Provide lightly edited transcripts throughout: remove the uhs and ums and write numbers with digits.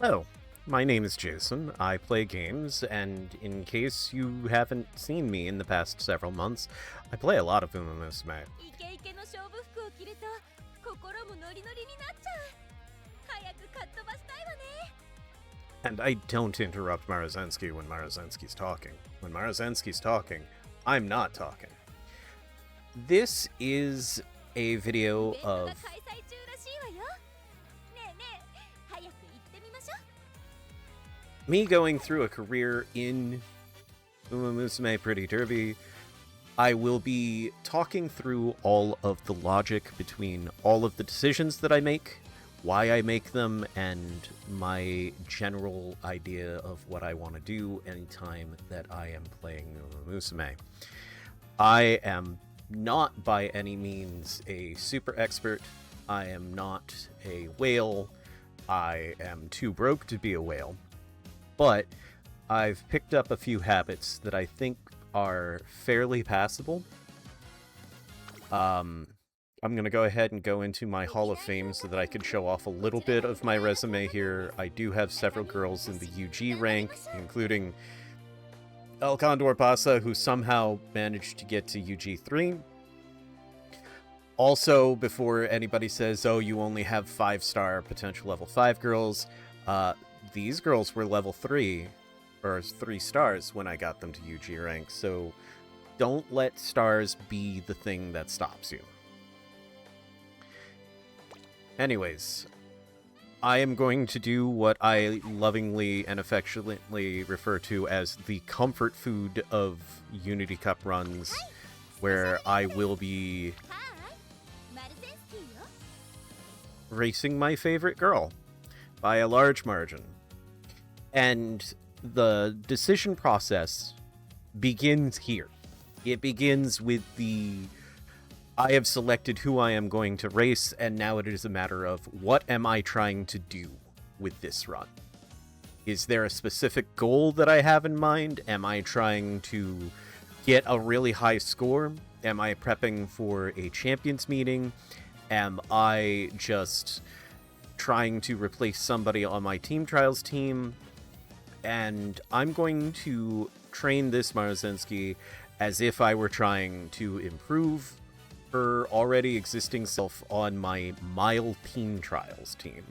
Oh, my name is Jason. I play games, and in case you haven't seen me in the past several months, I play a lot of Umamusume. イケイケの勝負服を着ると心もノリノリになっちゃう。早くかっ飛ばしたいわね。 And I don't interrupt Maruzensky when Maruzensky's talking. When Maruzensky's talking, I'm not talking. This is a イ video ベントが of 開催中らしいわよ。ねえねえ、早く行ってみましょう。 me going through a career in Umamusume Pretty Derby. I will be talking through all of the logic between all of the decisions that I make, why I make them, and my general idea of what I want to do anytime that I am playing Umamusume. I am not by any means a super expert. I am not a whale. I am too broke to be a whale. But I've picked up a few habits that I think are fairly passable. I'm going to go ahead and go into my Hall of Fame so that I can show off a little bit of my resume here. I do have several girls in the UG rank, including El Condor Pasa, who somehow managed to get to UG3. Also, before anybody says, oh, you only have 5-star potential level 5 girls, these girls were level 3, or 3 stars when I got them to UG rank, so don't let stars be the thing that stops you. Anyways, I am going to do what I lovingly and affectionately refer to as the comfort food of Unity Cup runs, where I will be はい、マルゼンスキーよ。 racing my favorite girl by a large margin. And the decision process begins here. It begins with I have selected who I am going to race, and now it is a matter of what am I trying to do with this run? Is there a specific goal that I have in mind? Am I trying to get a really high score? Am I prepping for a champions meeting? Am I just trying to replace somebody on my team trials team? And I'm going to train this Maruzensky as if I were trying to improve her already existing self on my Mile Team Trials team.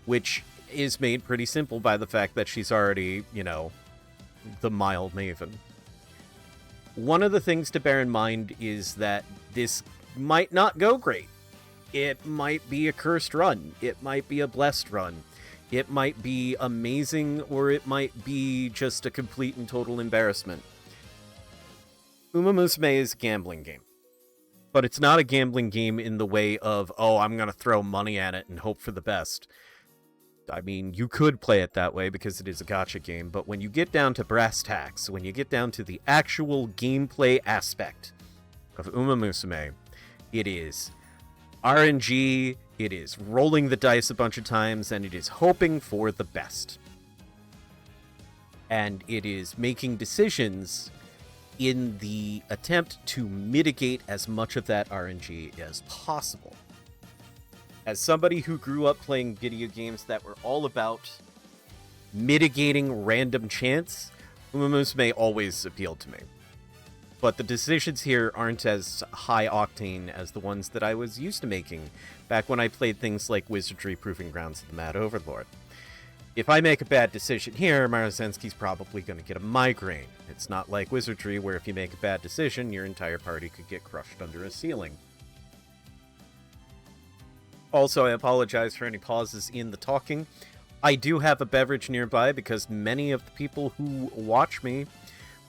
Which is made pretty simple by the fact that she's already, the Mile Maven. One of the things to bear in mind is that this might not go great. It might be a cursed run. It might be a blessed run. It might be amazing, or it might be just a complete and total embarrassment. Umamusume is a gambling game. But it's not a gambling game in the way of, oh, I'm going to throw money at it and hope for the best. I mean, you could play it that way because it is a gacha game, but when you get down to brass tacks, when you get down to the actual gameplay aspect of Umamusume, it is RNG, it is rolling the dice a bunch of times, and it is hoping for the best. And it is making decisions in the attempt to mitigate as much of that RNG as possible. As somebody who grew up playing video games that were all about mitigating random chance, Umamusume always appealed to me. But the decisions here aren't as high octane as the ones that I was used to making back when I played things like Wizardry Proving Grounds of the Mad Overlord. If I make a bad decision here, Maruzensky's probably going to get a migraine. It's not like Wizardry, where if you make a bad decision, your entire party could get crushed under a ceiling. Also, I apologize for any pauses in the talking. I do have a beverage nearby because many of the people who watch me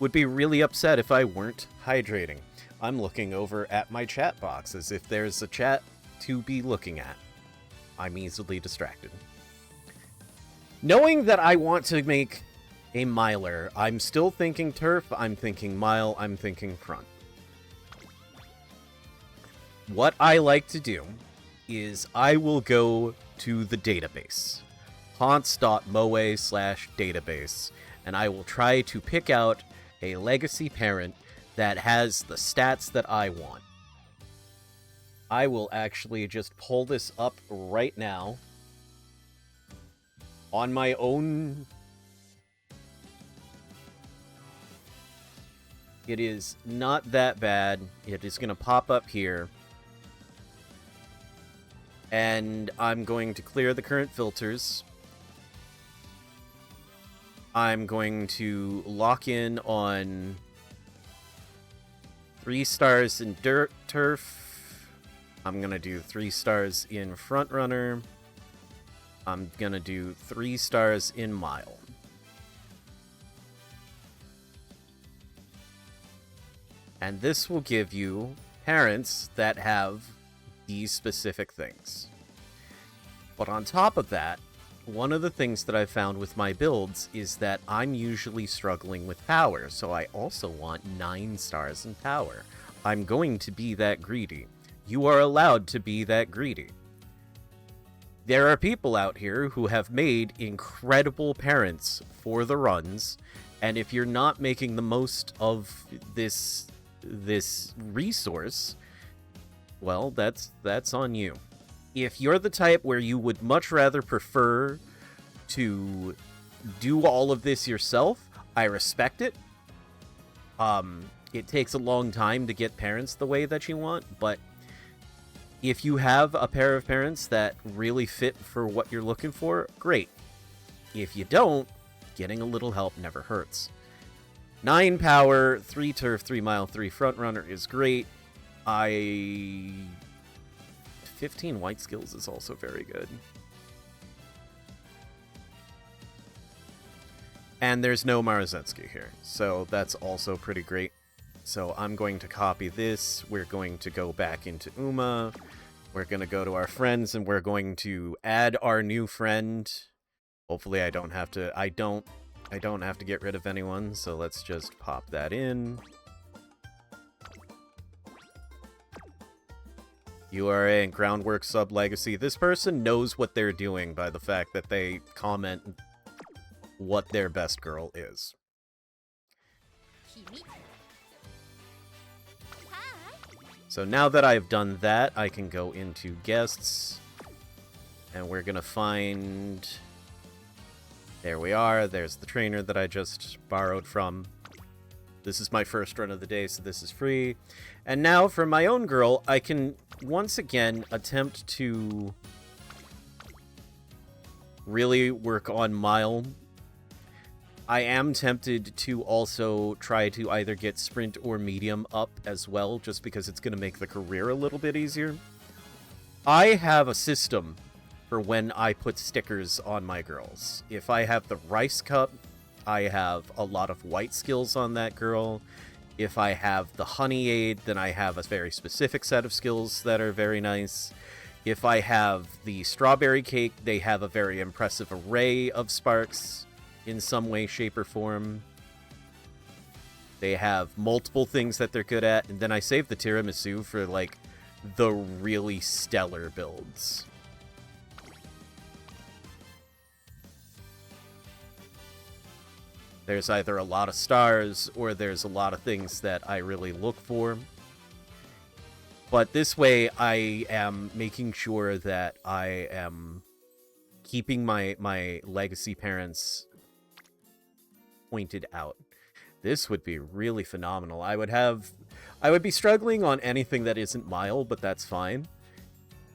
would be really upset if I weren't hydrating. I'm looking over at my chat box as if there's a chat to be looking at. I'm easily distracted. Knowing that I want to make a miler, I'm still thinking turf, I'm thinking mile, I'm thinking front. What I like to do is I will go to the database, haunts.moe/database, and I will try to pick out a legacy parent that has the stats that I want. I will actually just pull this up right now On my own, it is not that bad. It is going to pop up here. And I'm going to clear the current filters. I'm going to lock in on 3 stars in Dirt Turf. I'm going to do 3 stars in Front Runner. I'm going to do 3 stars in Mile. And this will give you parents that have these specific things. But on top of that, one of the things that I've found with my builds is that I'm usually struggling with power, so I also want 9 stars in power. I'm going to be that greedy. You are allowed to be that greedy. There are people out here who have made incredible parents for the runs, and if you're not making the most of this resource, well, that's on you. If you're the type where you would much rather prefer to do all of this yourself, I respect it. It takes a long time to get parents the way that you want, but if you have a pair of parents that really fit for what you're looking for, great. If you don't, getting a little help never hurts. 9 power, 3 turf, 3 mile, 3 front runner is great. 15 white skills is also very good. And there's no Maruzensky here, so that's also pretty great. So I'm going to copy this. We're going to go back into Uma. We're going to go to our friends, and we're going to add our new friend. Hopefully I don't have to get rid of anyone, so let's just pop that in. URA and Groundwork Sub Legacy. This person knows what they're doing by the fact that they comment what their best girl is. So now that I've done that, I can go into guests, and we're gonna find... There we are. There's the trainer that I just borrowed from. This is my first run of the day, so this is free. And now for my own girl, I can once again attempt to really work on Mile. I am tempted to also try to either get Sprint or Medium up as well, just because it's going to make the career a little bit easier. I have a system for when I put stickers on my girls. If I have the Rice Cup, I have a lot of white skills on that girl. If I have the Honey Aid, then I have a very specific set of skills that are very nice. If I have the Strawberry Cake, they have a very impressive array of sparks in some way, shape, or form. They have multiple things that they're good at, and then I save the Tiramisu for, like, the really stellar builds. There's either a lot of stars, or there's a lot of things that I really look for. But this way, I am making sure that I am keeping my legacy parents pointed out. This would be really phenomenal. I would be struggling on anything that isn't Mile, but that's fine.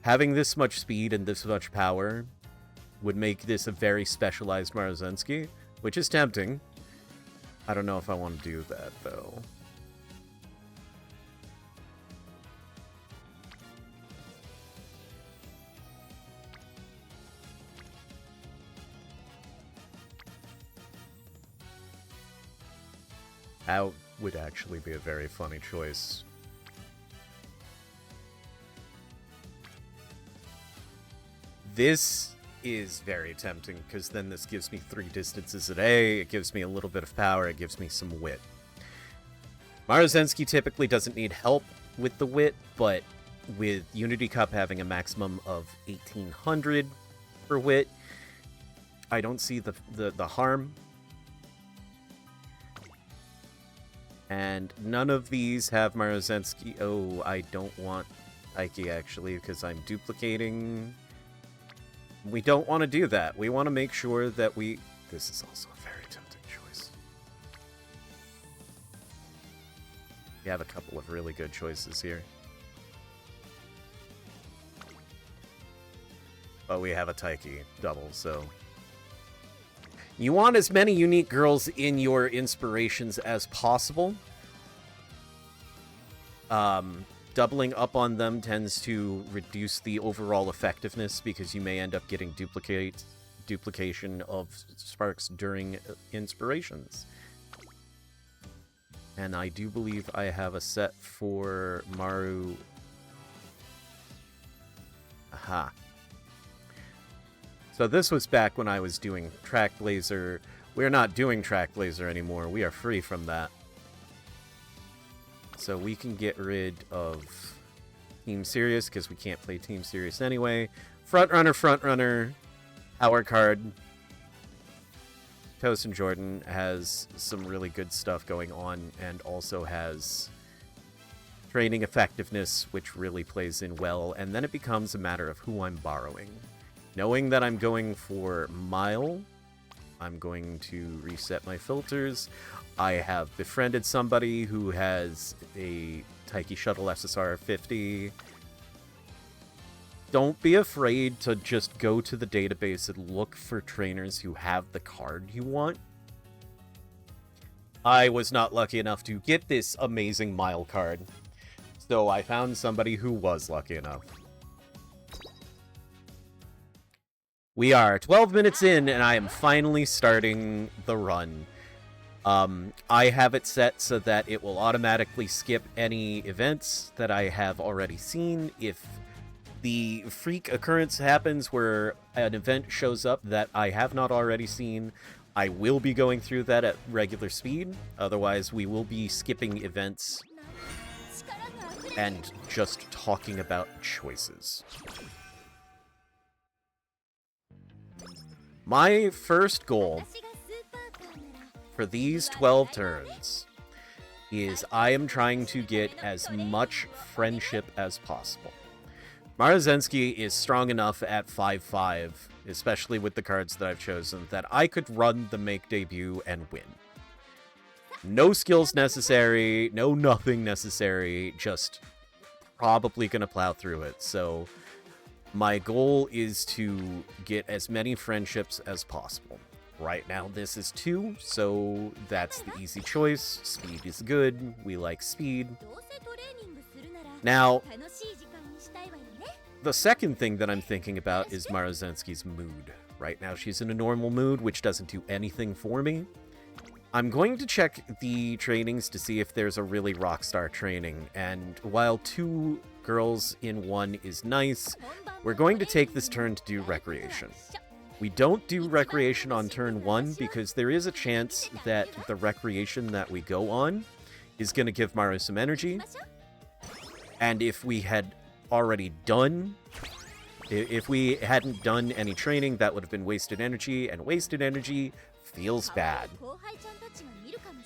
Having this much speed and this much power would make this a very specialized Maruzensky, which is tempting. I don't know if I want to do that, though. That would actually be a very funny choice. This is very tempting, because then this gives me 3 distances a day, it gives me a little bit of power, it gives me some wit. Maruzensky typically doesn't need help with the wit, but with Unity Cup having a maximum of 1800 for wit, I don't see the harm. And none of these have Maruzensky. Oh, I don't want Aiki, actually, because I'm duplicating. We don't want to do that. We want to make sure that we... This is also a very tempting choice. We have a couple of really good choices here. But we have a Taiki double, so... You want as many unique girls in your inspirations as possible. Doubling up on them tends to reduce the overall effectiveness because you may end up getting duplication of sparks during inspirations. And I do believe I have a set for Maru. Aha. So this was back when I was doing Track Blazer. We're not doing Track Blazer anymore. We are free from that. So we can get rid of Team Serious because we can't play Team Serious anyway. Frontrunner. Our card. Toast and Jordan has some really good stuff going on and also has training effectiveness, which really plays in well. And then it becomes a matter of who I'm borrowing. Knowing that I'm going for Mile, I'm going to reset my filters. I have befriended somebody who has a Taiki Shuttle SSR 50. Don't be afraid to just go to the database and look for trainers who have the card you want. I was not lucky enough to get this amazing Mile card, so I found somebody who was lucky enough. We are 12 minutes in, and I am finally starting the run. I have it set so that it will automatically skip any events that I have already seen. If the freak occurrence happens where an event shows up that I have not already seen, I will be going through that at regular speed. Otherwise, we will be skipping events and just talking about choices. My first goal for these 12 turns is I am trying to get as much friendship as possible. Maruzensky is strong enough at 5-5, especially with the cards that I've chosen, that I could run the make debut and win. No skills necessary, no nothing necessary, just probably gonna plow through it, so... My goal is to get as many friendships as possible. Right now, this is 2, so that's the easy choice. Speed is good. We like speed. Now, the second thing that I'm thinking about is Maruzensky's mood. Right now, she's in a normal mood, which doesn't do anything for me. I'm going to check the trainings to see if there's a really rockstar training, and while 2 girls in 1 is nice, we're going to take this turn to do recreation. We don't do recreation on turn 1 because there is a chance that the recreation that we go on is going to give Maru some energy, and if we had already done... If we hadn't done any training, that would have been wasted energy, and wasted energy feels bad.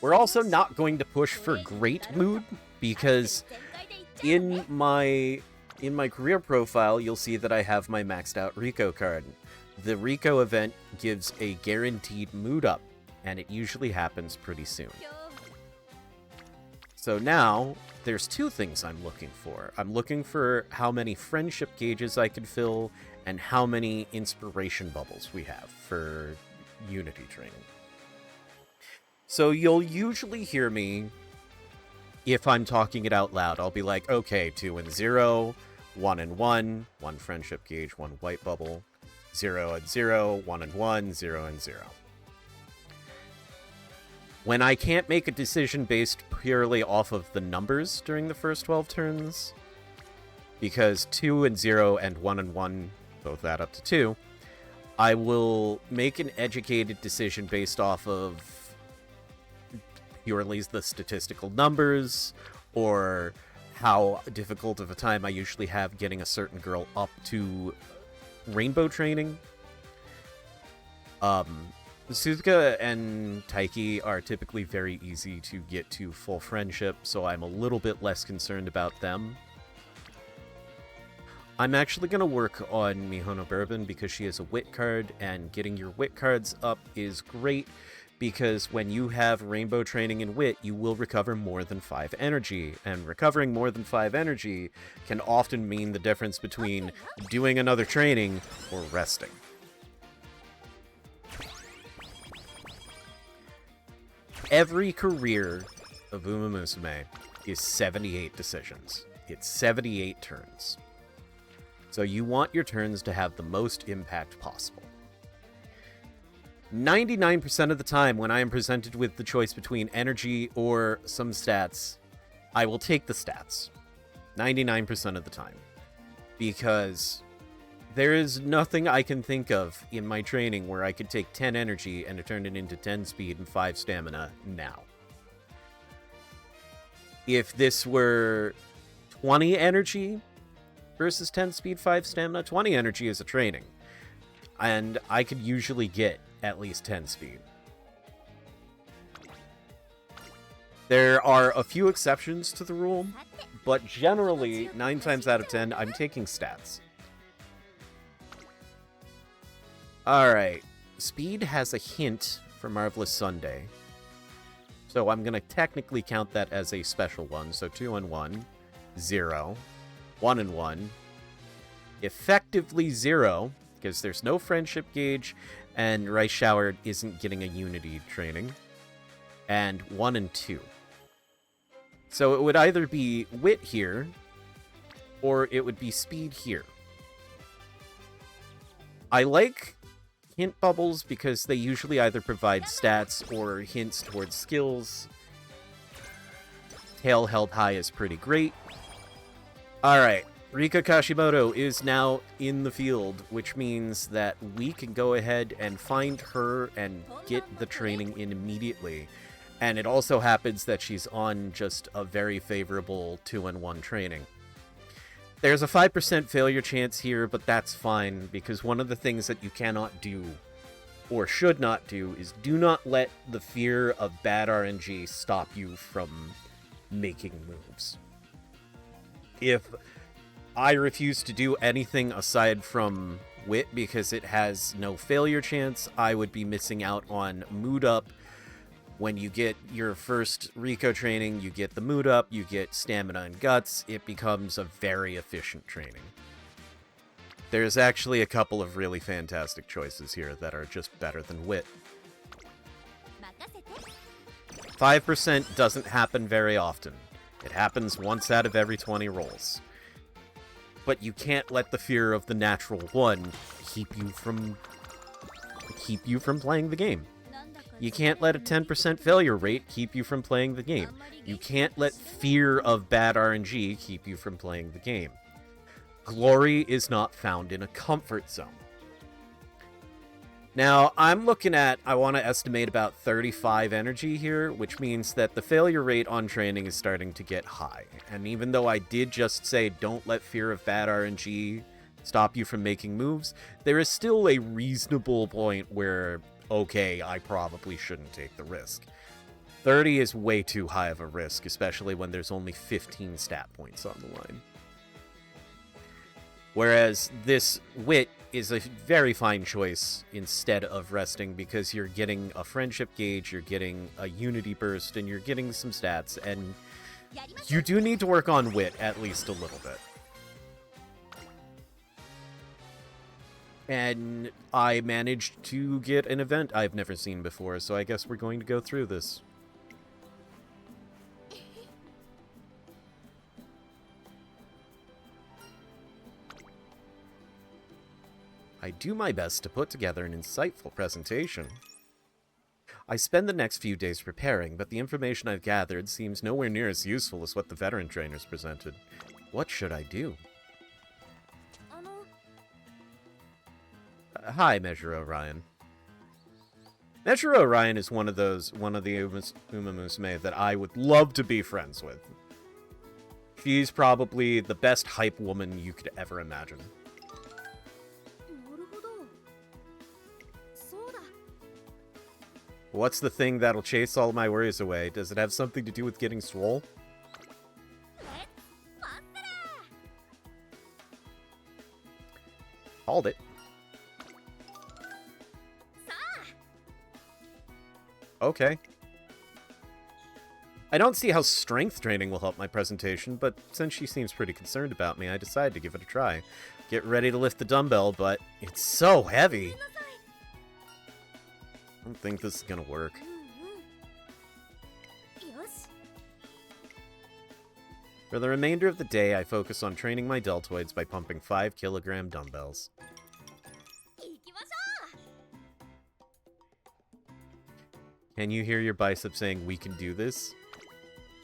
We're also not going to push for great mood, because in my career profile, you'll see that I have my maxed out Rico card. The Rico event gives a guaranteed mood up, and it usually happens pretty soon. So now, there's 2 things I'm looking for. I'm looking for how many friendship gauges I can fill, and how many inspiration bubbles we have for Unity training. So you'll usually hear me, if I'm talking it out loud, I'll be like, okay, 2 and 0, 1 and 1, 1 friendship gauge, 1 white bubble, 0 and 0, 1 and 1, 0 and 0. When I can't make a decision based purely off of the numbers during the first 12 turns, because 2 and 0 and 1 and 1 both add up to 2, I will make an educated decision based off of purely the statistical numbers, or how difficult of a time I usually have getting a certain girl up to rainbow training. Suzuka and Taiki are typically very easy to get to full friendship, so I'm a little bit less concerned about them. I'm actually going to work on Mihono Bourbon because she has a wit card, and getting your wit cards up is great because when you have rainbow training in wit, you will recover more than 5 energy, and recovering more than 5 energy can often mean the difference between doing another training or resting. Every career of Umamusume is 78 decisions. It's 78 turns. So you want your turns to have the most impact possible. 99% of the time when I am presented with the choice between energy or some stats, I will take the stats. 99% of the time. Because there is nothing I can think of in my training where I could take 10 energy and turn it into 10 speed and 5 stamina now. If this were 20 energy versus 10 speed, 5 stamina, 20 energy is a training. And I could usually get at least 10 speed. There are a few exceptions to the rule, but generally, 9 times out of 10, I'm taking stats. Alright, speed has a hint for Marvelous Sunday. So I'm going to technically count that as a special one. So 2 and 1, 0, 1 and 1. Effectively 0, because there's no friendship gauge, and Rice Shower isn't getting a unity training. And 1 and 2. So it would either be wit here, or it would be speed here. I like hint bubbles because they usually either provide stats or hints towards skills. Tail held high is pretty great. Alright, Rika Kashimoto is now in the field, which means that we can go ahead and find her and get the training in immediately. And it also happens that she's on just a very favorable 2-in-1 training. There's a 5% failure chance here, but that's fine, because one of the things that you cannot do, or should not do, is do not let the fear of bad RNG stop you from making moves. If I refuse to do anything aside from wit because it has no failure chance, I would be missing out on mood up. When you get your first Rico training, you get the mood up, you get stamina and guts, it becomes a very efficient training. There's actually a couple of really fantastic choices here that are just better than wit. 5% doesn't happen very often. It happens once out of every 20 rolls. But you can't let the fear of the natural one keep you from playing the game. You can't let a 10% failure rate keep you from playing the game. You can't let fear of bad RNG keep you from playing the game. Glory is not found in a comfort zone. Now, I'm looking at, I want to estimate about 35 energy here, which means that the failure rate on training is starting to get high. And even though I did just say don't let fear of bad RNG stop you from making moves, there is still a reasonable point where, okay, I probably shouldn't take the risk. 30 is way too high of a risk, especially when there's only 15 stat points on the line. Whereas this wit is a very fine choice instead of resting because you're getting a friendship gauge, you're getting a unity burst, and you're getting some stats, and you do need to work on wit at least a little bit. And I managed to get an event I've never seen before, so I guess we're going to go through this. I do my best to put together an insightful presentation. I spend the next few days preparing, but the information I've gathered seems nowhere near as useful as what the veteran trainers presented. What should I do? Hi, Measure Orion. Measure Orion is one of the Umamusume that I would love to be friends with. She's probably the best hype woman you could ever imagine. What's the thing that'll chase all my worries away? Does it have something to do with getting swole? Called it. Okay. I don't see how strength training will help my presentation, but since she seems pretty concerned about me, I decided to give it a try. Get ready to lift the dumbbell, but it's so heavy. I don't think this is gonna work. For the remainder of the day, I focus on training my deltoids by pumping 5-kilogram dumbbells. Can you hear your bicep saying, "We can do this"?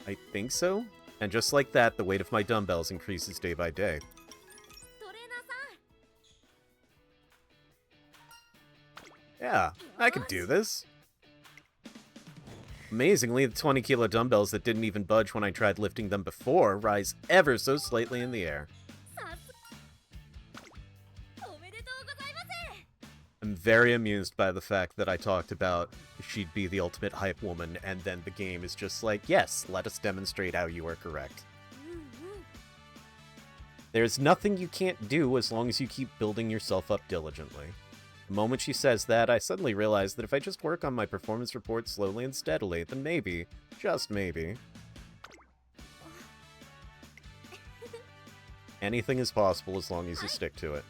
I think so. And just like that, the weight of my dumbbells increases day by day. Yeah, I could do this. Amazingly, the 20-kilo dumbbells that didn't even budge when I tried lifting them before rise ever so slightly in the air. I'm very amused by the fact that I talked about she'd be the ultimate hype woman, and then the game is just like, yes, let us demonstrate how you are correct. There's nothing you can't do as long as you keep building yourself up diligently. The moment she says that, I suddenly realize that if I just work on my performance report slowly and steadily, then maybe, just maybe, anything is possible as long as you stick to it.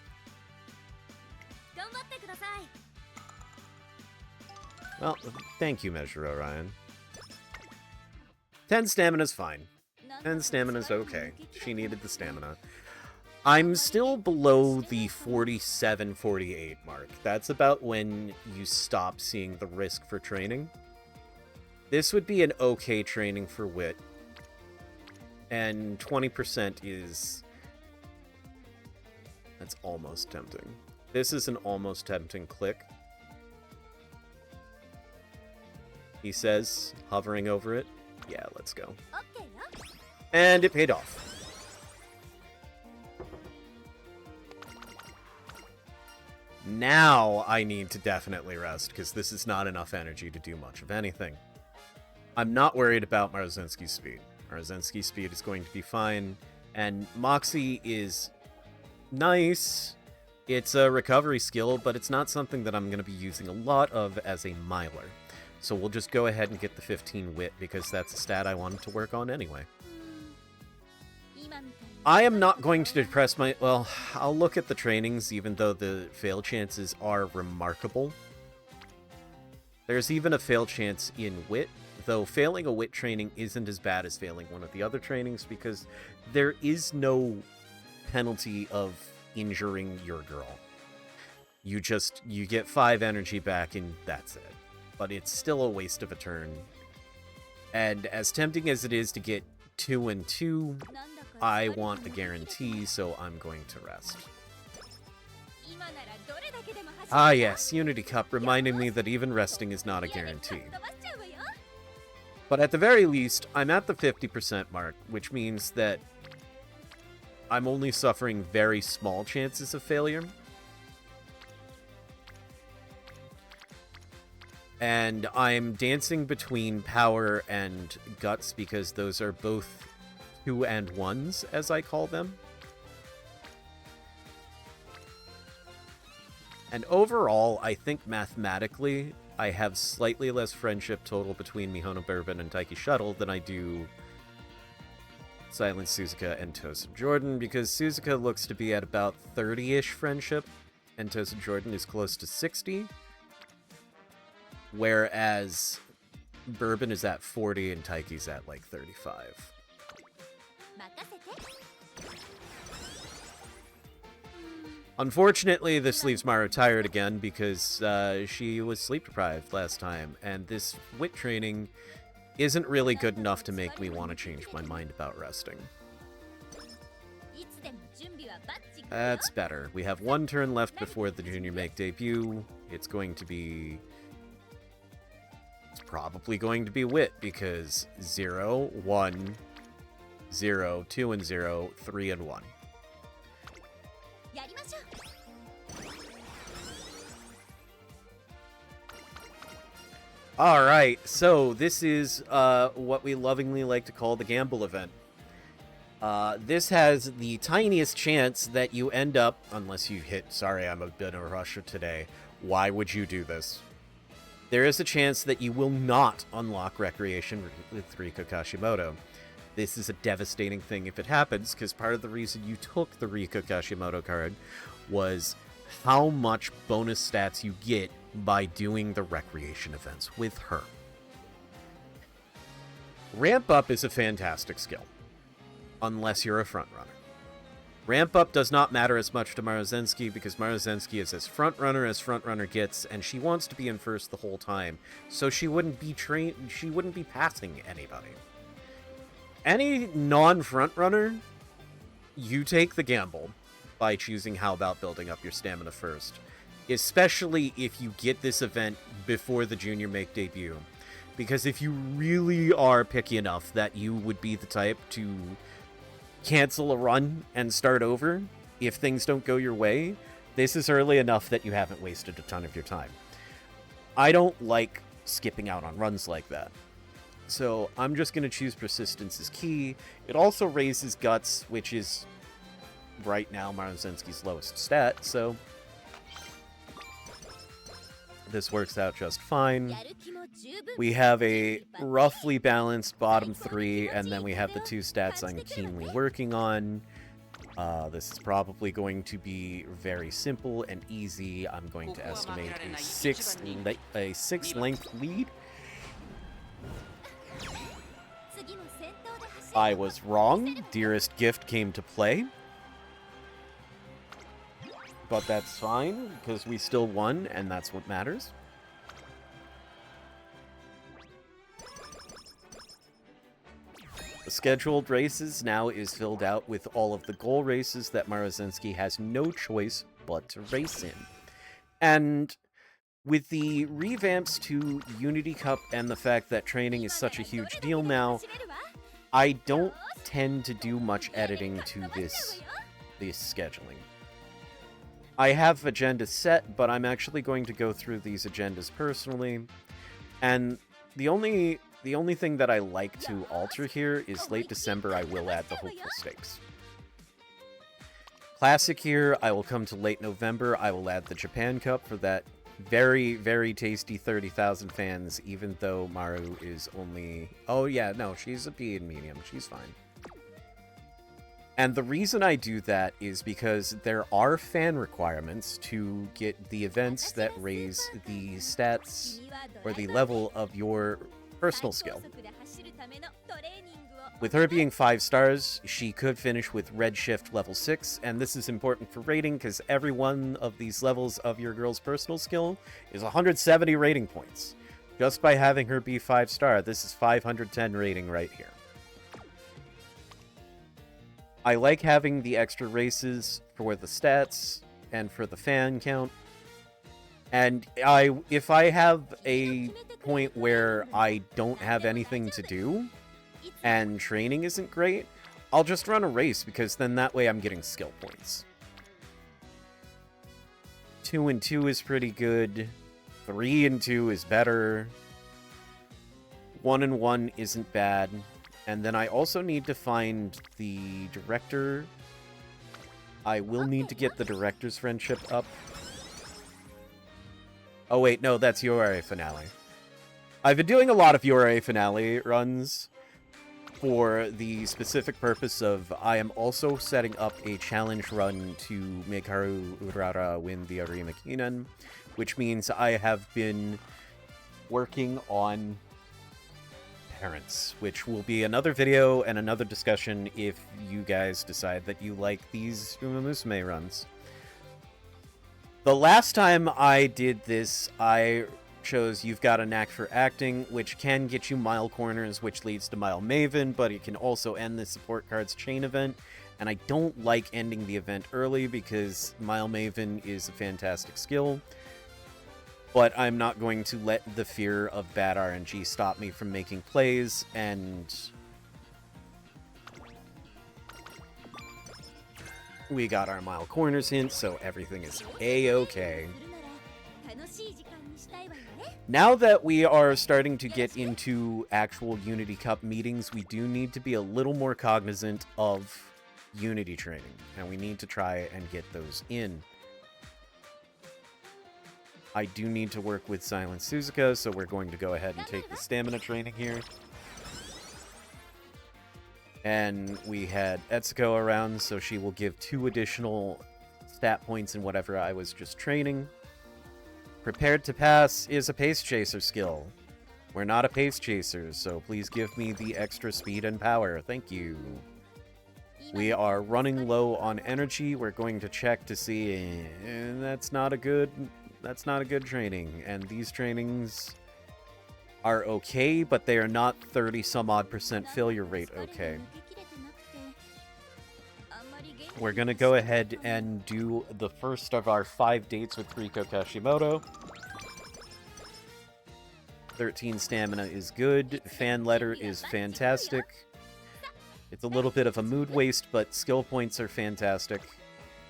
Well, thank you, Measure Orion. 10 stamina's fine. 10 stamina's okay. She needed the stamina. I'm still below the 47-48 mark. That's about when you stop seeing the risk for training. This would be an okay training for wit. And 20% is... That's almost tempting. This is an almost tempting click. He says, hovering over it. Yeah, let's go. And it paid off. Now I need to definitely rest, because this is not enough energy to do much of anything. I'm not worried about Maruzensky's speed. Maruzensky's speed is going to be fine, and Moxie is nice. It's a recovery skill, but it's not something that I'm going to be using a lot of as a miler. So we'll just go ahead and get the 15 wit, because that's a stat I wanted to work on anyway. I am not going to depress my... Well, I'll look at the trainings, even though the fail chances are remarkable. There's even a fail chance in wit, though failing a wit training isn't as bad as failing one of the other trainings, because there is no penalty of injuring your girl. You get 5 energy back, and that's it. But it's still a waste of a turn. And as tempting as it is to get 2 and 2, I want the guarantee, so I'm going to rest. Ah yes, Unity Cup reminding me that even resting is not a guarantee. But at the very least, I'm at the 50% mark, which means that I'm only suffering very small chances of failure. And I'm dancing between power and guts because those are both 2 and 1s, as I call them. And overall, I think mathematically, I have slightly less friendship total between Mihono Bourbon and Taiki Shuttle than I do Silent Suzuka and Toast of Jordan, because Suzuka looks to be at about 30-ish friendship, and Toast of Jordan is close to 60. Whereas Bourbon is at 40 and Taiki's at like 35. Unfortunately, this leaves Maru tired again because she was sleep deprived last time, and this wit training isn't really good enough to make me want to change my mind about resting. That's better. We have 1 turn left before the Junior Make debut. It's probably going to be wit, because 0, 1, 0, 2 and 0, 3 and 1. Alright, so this is what we lovingly like to call the gamble event. This has the tiniest chance that you end up, unless you hit, sorry, I'm a bit of a rusher today. Why would you do this? There is a chance that you will not unlock Recreation with Rika Kashimoto. This is a devastating thing if it happens, because part of the reason you took the Rika Kashimoto card was how much bonus stats you get by doing the Recreation events with her. Ramp Up is a fantastic skill, unless you're a frontrunner. Ramp Up does not matter as much to Maruzensky because Maruzensky is as frontrunner gets, and she wants to be in first the whole time, so she wouldn't be passing anybody. Any non-frontrunner, you take the gamble by choosing how about building up your stamina first, especially if you get this event before the junior make debut. Because if you really are picky enough that you would be the type to cancel a run and start over if things don't go your way, this is early enough that you haven't wasted a ton of your time. I don't like skipping out on runs like that. So I'm just going to choose Persistence as key. It also raises Guts, which is right now Maruzensky's lowest stat, so this works out just fine. We have a roughly balanced bottom three, and then we have the two stats I'm keenly working on. This is probably going to be very simple and easy. I'm going to estimate a 6 length lead. I was wrong. Dearest Gift came to play. But that's fine, because we still won, and that's what matters. The scheduled races now is filled out with all of the goal races that Maruzensky has no choice but to race in. And with the revamps to Unity Cup and the fact that training is such a huge deal now, I don't tend to do much editing to this scheduling. I have agendas set, but I'm actually going to go through these agendas personally. And the only thing that I like to alter here is late December I will add the Hopeful Stakes. Classic here, I will come to late November, I will add the Japan Cup for that very, very tasty 30,000 fans, even though Maru is only... Oh yeah, no, she's a P in medium, she's fine. And the reason I do that is because there are fan requirements to get the events that raise the stats or the level of your personal skill. With her being 5 stars, she could finish with Redshift level 6, and this is important for rating because every one of these levels of your girl's personal skill is 170 rating points. Just by having her be 5 star, this is 510 rating right here. I like having the extra races for the stats and for the fan count. And if I have a point where I don't have anything to do and training isn't great, I'll just run a race because then that way I'm getting skill points. 2 and 2 is pretty good. 3 and 2 is better. 1 and 1 isn't bad. And then I also need to find the director. I will need to get the director's friendship up. Oh wait, no, that's URA Finale. I've been doing a lot of URA Finale runs for the specific purpose of I am also setting up a challenge run to make Haru Urara win the Arima Kinan, which means I have been working on Parents, which will be another video and another discussion if you guys decide that you like these Umamusume runs. The last time I did this, I chose You've Got a Knack for Acting, which can get you Mile Corners, which leads to Mile Maven, but it can also end the support cards chain event, and I don't like ending the event early because Mile Maven is a fantastic skill. But I'm not going to let the fear of bad RNG stop me from making plays, and we got our Mile Corners hint, so everything is A-okay. Now that we are starting to get into actual Unity Cup meetings, we do need to be a little more cognizant of Unity training, and we need to try and get those in. I do need to work with Silent Suzuka, so we're going to go ahead and take the stamina training here. And we had Etsuko around, so she will give 2 additional stat points in whatever I was just training. Prepared to Pass is a pace chaser skill. We're not a pace chaser, so please give me the extra speed and power. Thank you. We are running low on energy. We're going to check to see, that's not a good training. And these trainings are okay, but they are not 30-some-odd% failure rate okay. We're going to go ahead and do the first of our 5 dates with Riko Kashimoto. 13 stamina is good. Fan letter is fantastic. It's a little bit of a mood waste, but skill points are fantastic.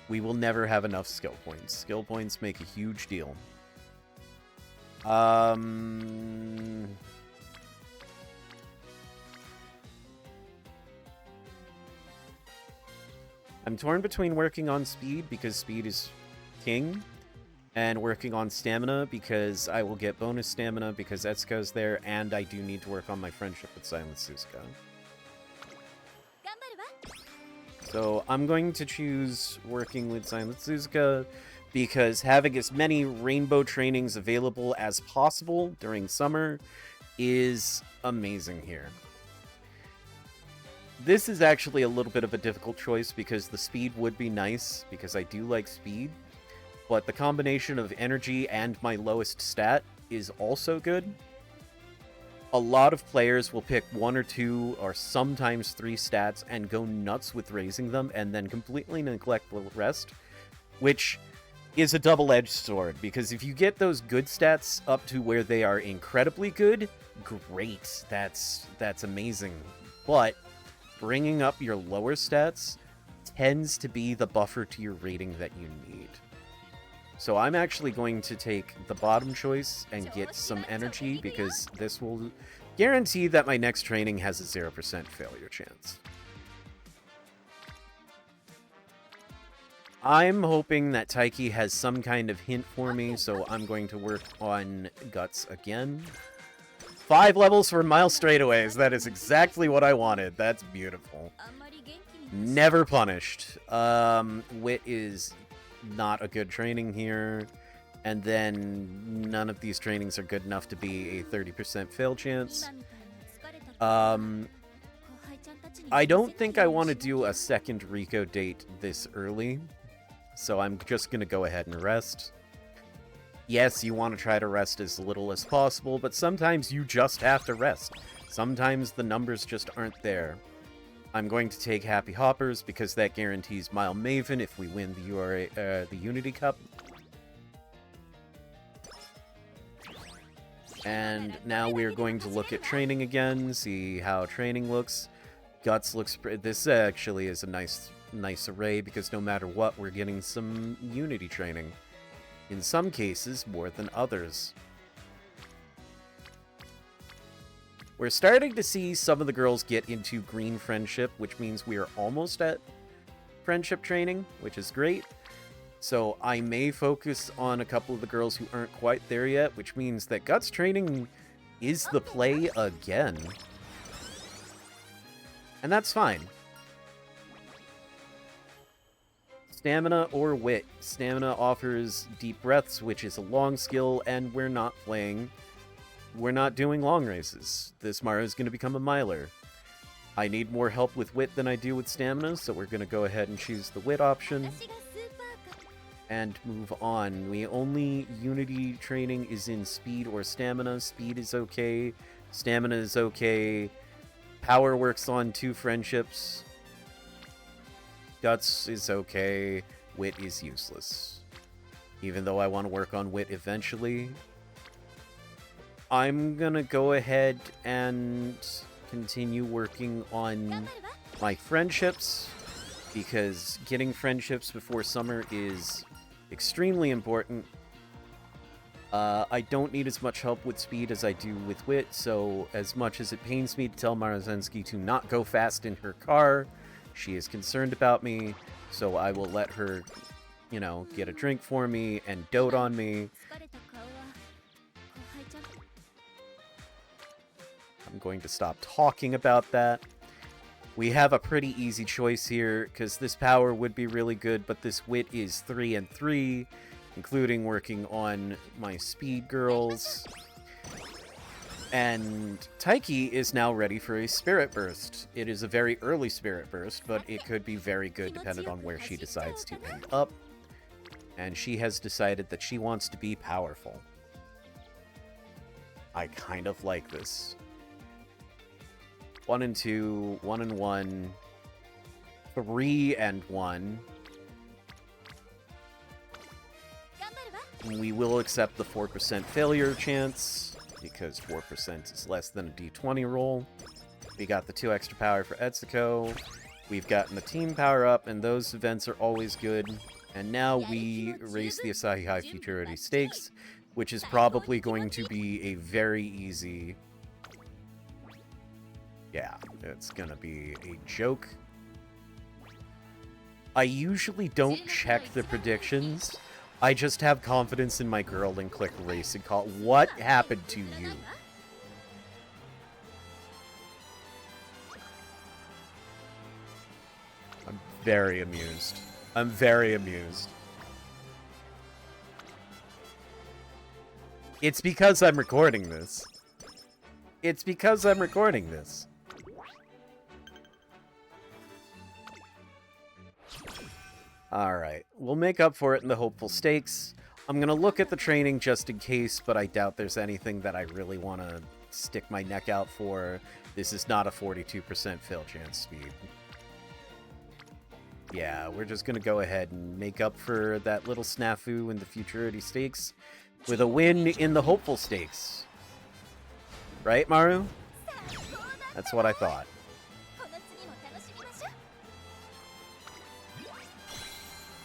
We will never have enough skill points. Skill points make a huge deal. I'm torn between working on speed, because speed is king, and working on stamina, because I will get bonus stamina, because Etsuko's there, and I do need to work on my friendship with Silent Suzuka. So I'm going to choose working with Silent Suzuka, because having as many rainbow trainings available as possible during summer is amazing here. This is actually a little bit of a difficult choice, because the speed would be nice, because I do like speed, but the combination of energy and my lowest stat is also good. A lot of players will pick 1 or 2 or sometimes 3 stats and go nuts with raising them and then completely neglect the rest, which is a double-edged sword, because if you get those good stats up to where they are incredibly good, great, that's amazing. But bringing up your lower stats tends to be the buffer to your rating that you need. So I'm actually going to take the bottom choice and get some energy, because this will guarantee that my next training has a 0% failure chance. I'm hoping that Taiki has some kind of hint for me, so I'm going to work on Guts again. 5 levels for mile straightaways. That is exactly what I wanted. That's beautiful. Never punished. Wit is not a good training here. And then none of these trainings are good enough to be a 30% fail chance. I don't think I want to do a second Riko date this early. So I'm just going to go ahead and rest. Yes, you want to try to rest as little as possible, but sometimes you just have to rest. Sometimes the numbers just aren't there. I'm going to take Happy Hoppers, because that guarantees Mile Maven if we win the Unity Cup. And now we're going to look at training again, see how training looks. Guts looks... This actually is a nice array, because no matter what, we're getting some Unity training. In some cases, more than others. We're starting to see some of the girls get into green friendship, which means we are almost at friendship training, which is great. So I may focus on a couple of the girls who aren't quite there yet, which means that Guts training is the play again. And that's fine. Stamina or Wit. Stamina offers Deep Breaths, which is a long skill, and we're not doing long races. This Mara is going to become a miler. I need more help with Wit than I do with Stamina, so we're going to go ahead and choose the Wit option. And move on. Only Unity training is in Speed or Stamina. Speed is okay. Stamina is okay. Power works on 2 friendships. Guts is okay. Wit is useless. Even though I want to work on Wit eventually. I'm gonna go ahead and continue working on my friendships, because getting friendships before summer is extremely important. I don't need as much help with speed as I do with wit, so as much as it pains me to tell Maruzensky to not go fast in her car, she is concerned about me, so I will let her, you know, get a drink for me and dote on me. I'm going to stop talking about that. We have a pretty easy choice here, because this power would be really good, but this wit is 3 and 3, including working on my speed girls. And Taiki is now ready for a Spirit Burst. It is a very early Spirit Burst, but it could be very good depending on where she decides to end up. And she has decided that she wants to be powerful. I kind of like this. 1 and 2, 1 and 1, 3 and 1. We will accept the 4% failure chance, because 4% is less than a d20 roll. We got the 2 extra power for Etsuko. We've gotten the team power up, and those events are always good. And now we race the Asahi High Futurity Stakes, which is probably going to be a very easy... Yeah, it's gonna be a joke. I usually don't check the predictions. I just have confidence in my girl and click race and call. What happened to you? I'm very amused. I'm very amused. It's because I'm recording this. It's because I'm recording this. Alright, we'll make up for it in the hopeful stakes. I'm gonna look at the training just in case, but I doubt there's anything that I really want to stick my neck out for. This is not a 42% fail chance speed. Yeah, we're just gonna go ahead and make up for that little snafu in the futurity stakes with a win in the hopeful stakes. Right, Maru? That's what I thought.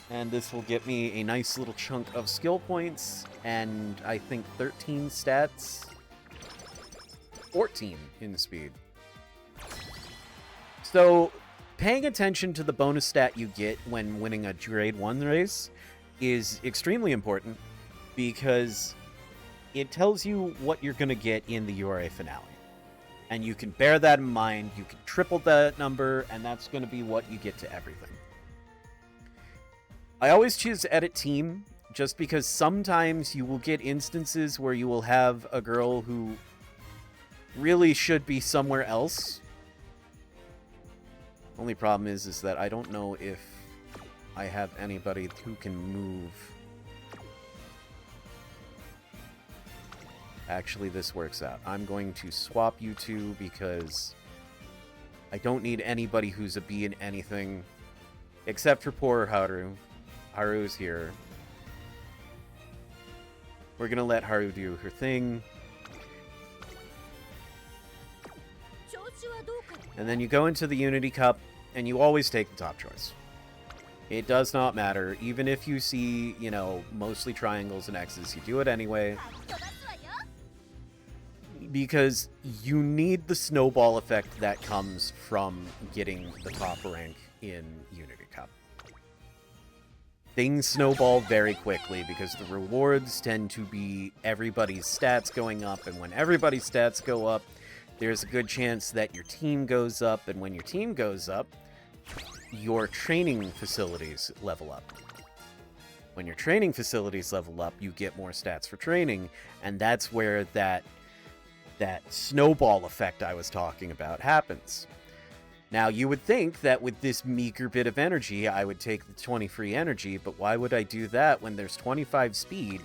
And this will get me a nice little chunk of skill points, and I think 13 stats. 14 in speed. So, paying attention to the bonus stat you get when winning a grade 1 race is extremely important, because it tells you what you're going to get in the URA finale. And you can bear that in mind, you can triple that number, and that's going to be what you get to everything. I always choose edit team, just because sometimes you will get instances where you will have a girl who really should be somewhere else. Only problem is that I don't know if I have anybody who can move. Actually, this works out. I'm going to swap you two because I don't need anybody who's a B in anything, except for poor Haru. Haru's here. We're gonna let Haru do her thing. And then you go into the Unity Cup, and you always take the top choice. It does not matter. Even if you see, you know, mostly triangles and X's, you do it anyway. Because you need the snowball effect that comes from getting the top rank in Unity Cup. Things snowball very quickly because the rewards tend to be everybody's stats going up, and when everybody's stats go up, there's a good chance that your team goes up, and when your team goes up, your training facilities level up. When your training facilities level up, you get more stats for training, and that's where that snowball effect I was talking about happens. Now, you would think that with this meager bit of energy, I would take the 20 free energy, but why would I do that when there's 25 speed?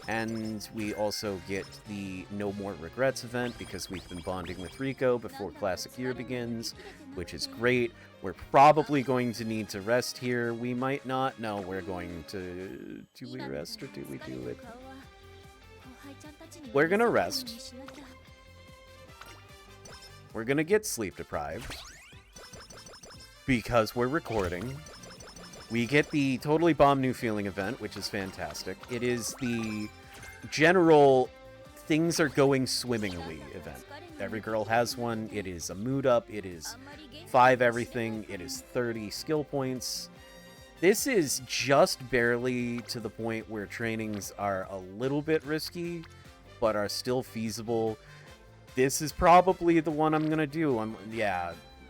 And we also get the No More Regrets event because we've been bonding with Rico before Classic Year begins, which is great. We're probably going to need to rest here. We might not. No, we're going to... Do we rest or do we do it? We're gonna rest. We're gonna get sleep deprived because we're recording. We get the Totally Bomb New Feeling event, which is fantastic. It is the general things are going swimmingly event. Every girl has one. It is a mood up. It is 5 everything. It is 30 skill points. This is just barely to the point where trainings are a little bit risky, but are still feasible. This is probably the one I'm gonna do.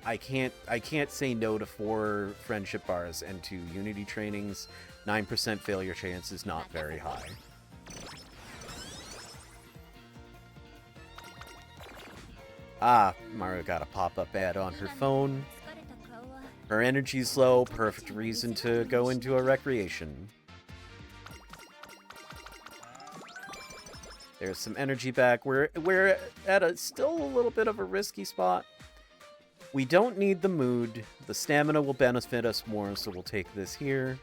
I can't say no to 4 friendship bars and 2 unity trainings. 9% failure chance is not very high. Ah, Maru got a pop-up ad on her phone. Her energy's low, perfect reason to go into a recreation. There's some energy back. We're at still a little bit of a risky spot. We don't need the mood. The stamina will benefit us more, so we'll take this here.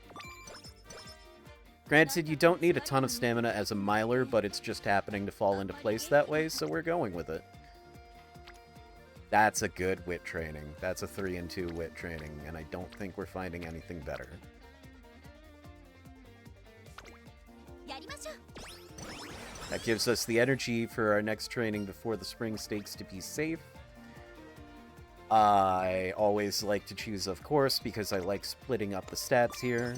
Granted, you don't need a ton of stamina as a miler, but it's just happening to fall into place that way, so we're going with it. That's a good wit training. That's a 3 and 2 wit training, and I don't think we're finding anything better. That gives us the energy for our next training before the spring stakes to be safe. I always like to choose, of course, because I like splitting up the stats here.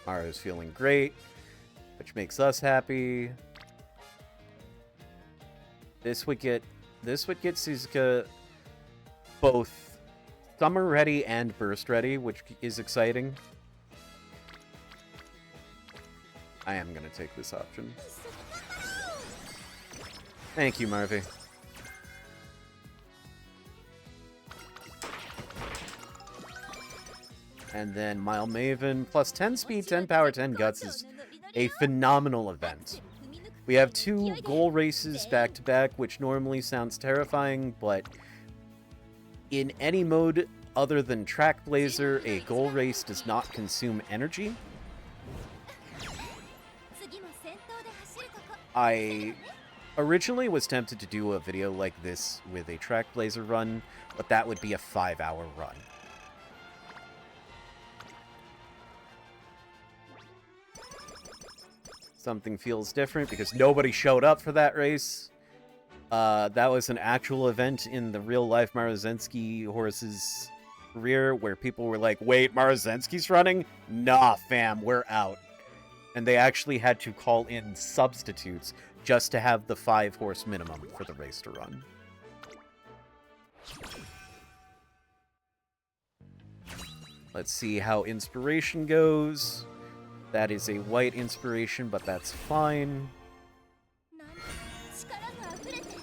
Maru's feeling great, which makes us happy. This would get Suzuka both summer ready and burst ready, which is exciting. I am gonna take this option. Thank you, Marvy. And then Mile Maven plus 10 speed, 10 power, 10 guts is a phenomenal event. We have 2 goal races back to back, which normally sounds terrifying, but in any mode other than Track Blazer, a goal race does not consume energy. I originally was tempted to do a video like this with a Track Blazer run, but that would be a 5-hour run. Something feels different because nobody showed up for that race. That was an actual event in the real-life Maruzensky horse's career where people were like, wait, Maruzensky's running? Nah, fam, we're out. And they actually had to call in substitutes just to have the 5-horse minimum for the race to run. Let's see how inspiration goes. That is a white inspiration, but that's fine.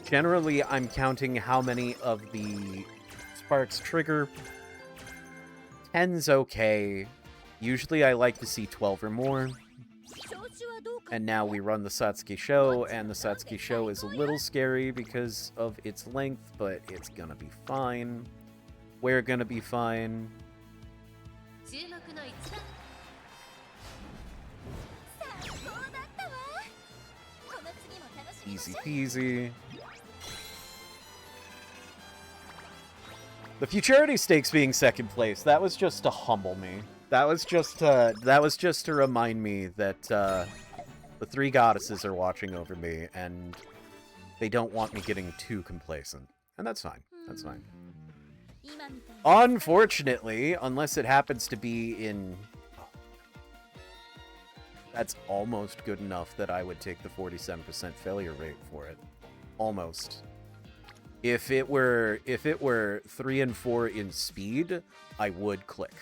Generally, I'm counting how many of the sparks trigger. 10's okay. Usually I like to see 12 or more. And now we run the Satsuki show, and the Satsuki show is a little scary because of its length, but it's gonna be fine. We're gonna be fine. Easy peasy. The Futurity Stakes being second place, that was just to humble me. That was just to remind me that the 3 goddesses are watching over me, and they don't want me getting too complacent. And that's fine. That's fine. Unfortunately, unless it happens to be in... That's almost good enough that I would take the 47% failure rate for it. Almost. If it were 3 and 4 in speed, I would click.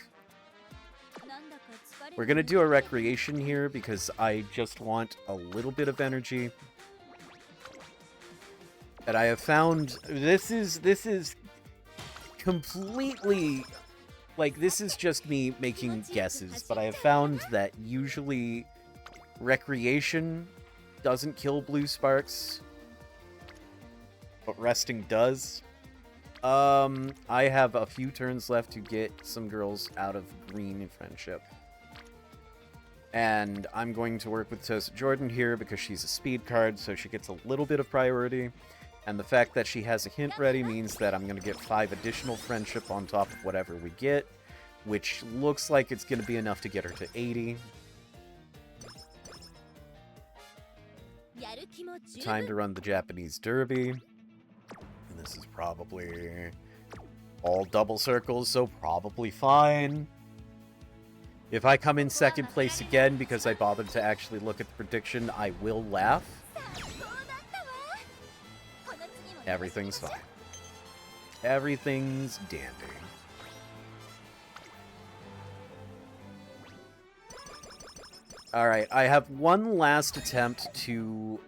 We're gonna do a recreation here because I just want a little bit of energy. And I have found this is completely like, this is just me making guesses, but I have found that usually recreation doesn't kill blue sparks, but resting does. I have a few turns left to get some girls out of green friendship. And I'm going to work with Tosa Jordan here because she's a speed card, so she gets a little bit of priority. And the fact that she has a hint ready means that I'm going to get 5 additional friendship on top of whatever we get, which looks like it's going to be enough to get her to 80. Time to run the Japanese Derby. And this is probably all double circles, so probably fine. If I come in second place again because I bothered to actually look at the prediction, I will laugh. Everything's fine. Everything's dandy. Alright, I have one last attempt to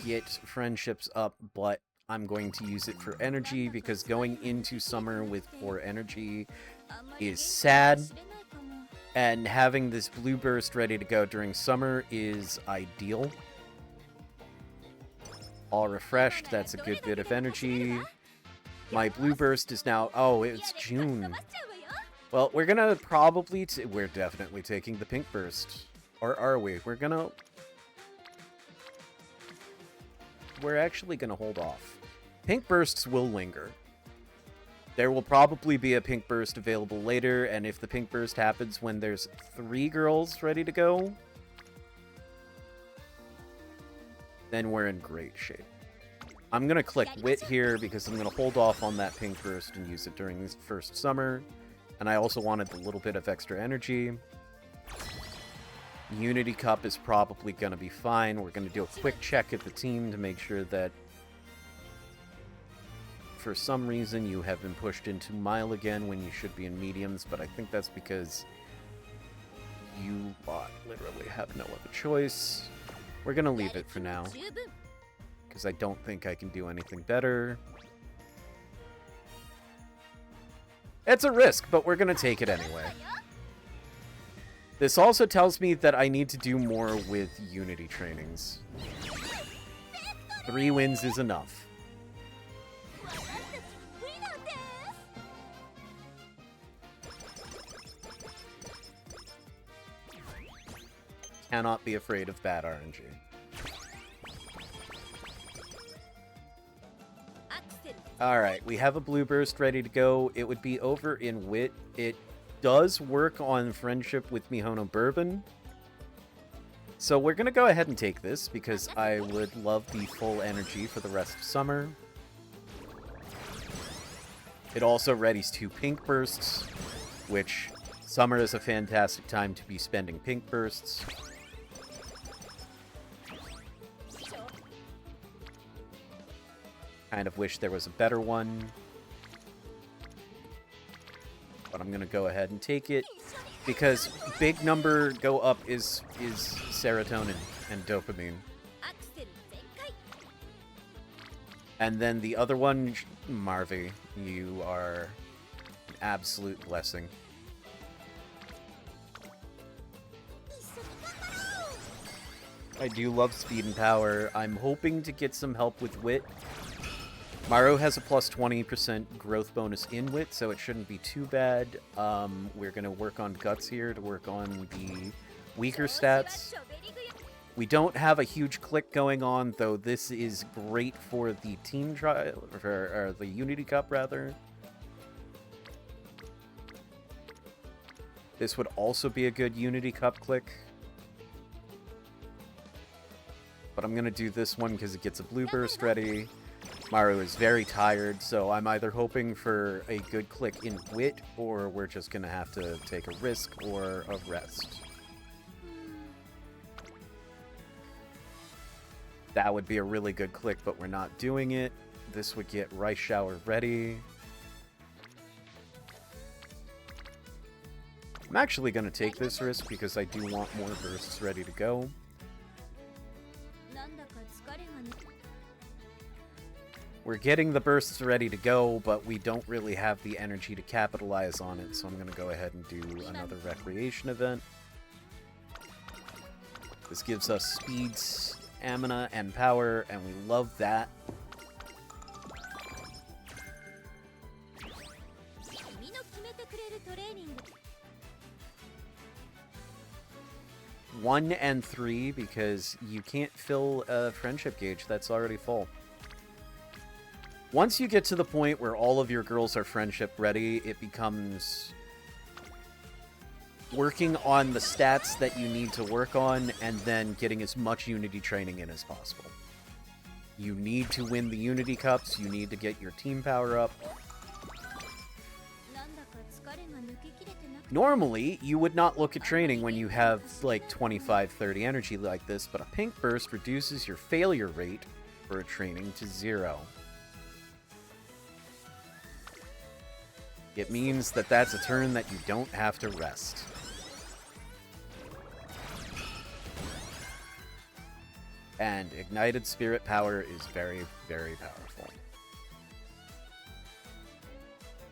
get friendships up, but I'm going to use it for energy because going into summer with poor energy is sad. And having this blue burst ready to go during summer is ideal. All refreshed, that's a good bit of energy. My blue burst is now... Oh, it's June. Well, we're gonna probably... We're definitely taking the pink burst. Or are we? We're actually gonna hold off. Pink bursts will linger. There will probably be a pink burst available later, and if the pink burst happens when there's 3 girls ready to go, then we're in great shape. I'm going to click Wit here because I'm going to hold off on that pink burst and use it during this first summer. And I also wanted a little bit of extra energy. Unity Cup is probably going to be fine. We're going to do a quick check at the team to make sure that for some reason you have been pushed into Mile again when you should be in Mediums, but I think that's because you literally have no other choice. We're going to leave it for now, because I don't think I can do anything better. It's a risk, but we're going to take it anyway. This also tells me that I need to do more with Unity trainings. 3 wins is enough. Cannot be afraid of bad RNG. Alright, we have a blue burst ready to go. It would be over in Wit. It does work on friendship with Mihono Bourbon. So we're going to go ahead and take this because I would love the full energy for the rest of summer. It also readies 2 pink bursts, which summer is a fantastic time to be spending pink bursts. Kind of wish there was a better one. But I'm going to go ahead and take it. Because big number go up is serotonin and dopamine. And then the other one, Marvy, you are an absolute blessing. I do love speed and power. I'm hoping to get some help with Wit. Maru has a plus 20% growth bonus in Wit, so it shouldn't be too bad. We're going to work on Guts here to work on the weaker stats. We don't have a huge click going on, though this is great for the team trial, or the Unity Cup, rather. This would also be a good Unity Cup click. But I'm going to do this one because it gets a blue burst ready. Maru is very tired, so I'm either hoping for a good click in Wit, or we're just going to have to take a risk or a rest. That would be a really good click, but we're not doing it. This would get Rice Shower ready. I'm actually going to take this risk because I do want more bursts ready to go. We're getting the bursts ready to go, but we don't really have the energy to capitalize on it, so I'm going to go ahead and do another recreation event. This gives us speed, stamina, and power, and we love that. 1 and 3 because you can't fill a friendship gauge that's already full. Once you get to the point where all of your girls are friendship ready, it becomes working on the stats that you need to work on and then getting as much Unity training in as possible. You need to win the Unity Cups, you need to get your team power up. Normally, you would not look at training when you have like 25-30 energy like this, but a pink burst reduces your failure rate for a training to 0. It means that that's a turn that you don't have to rest. And Ignited Spirit Power is very, very powerful.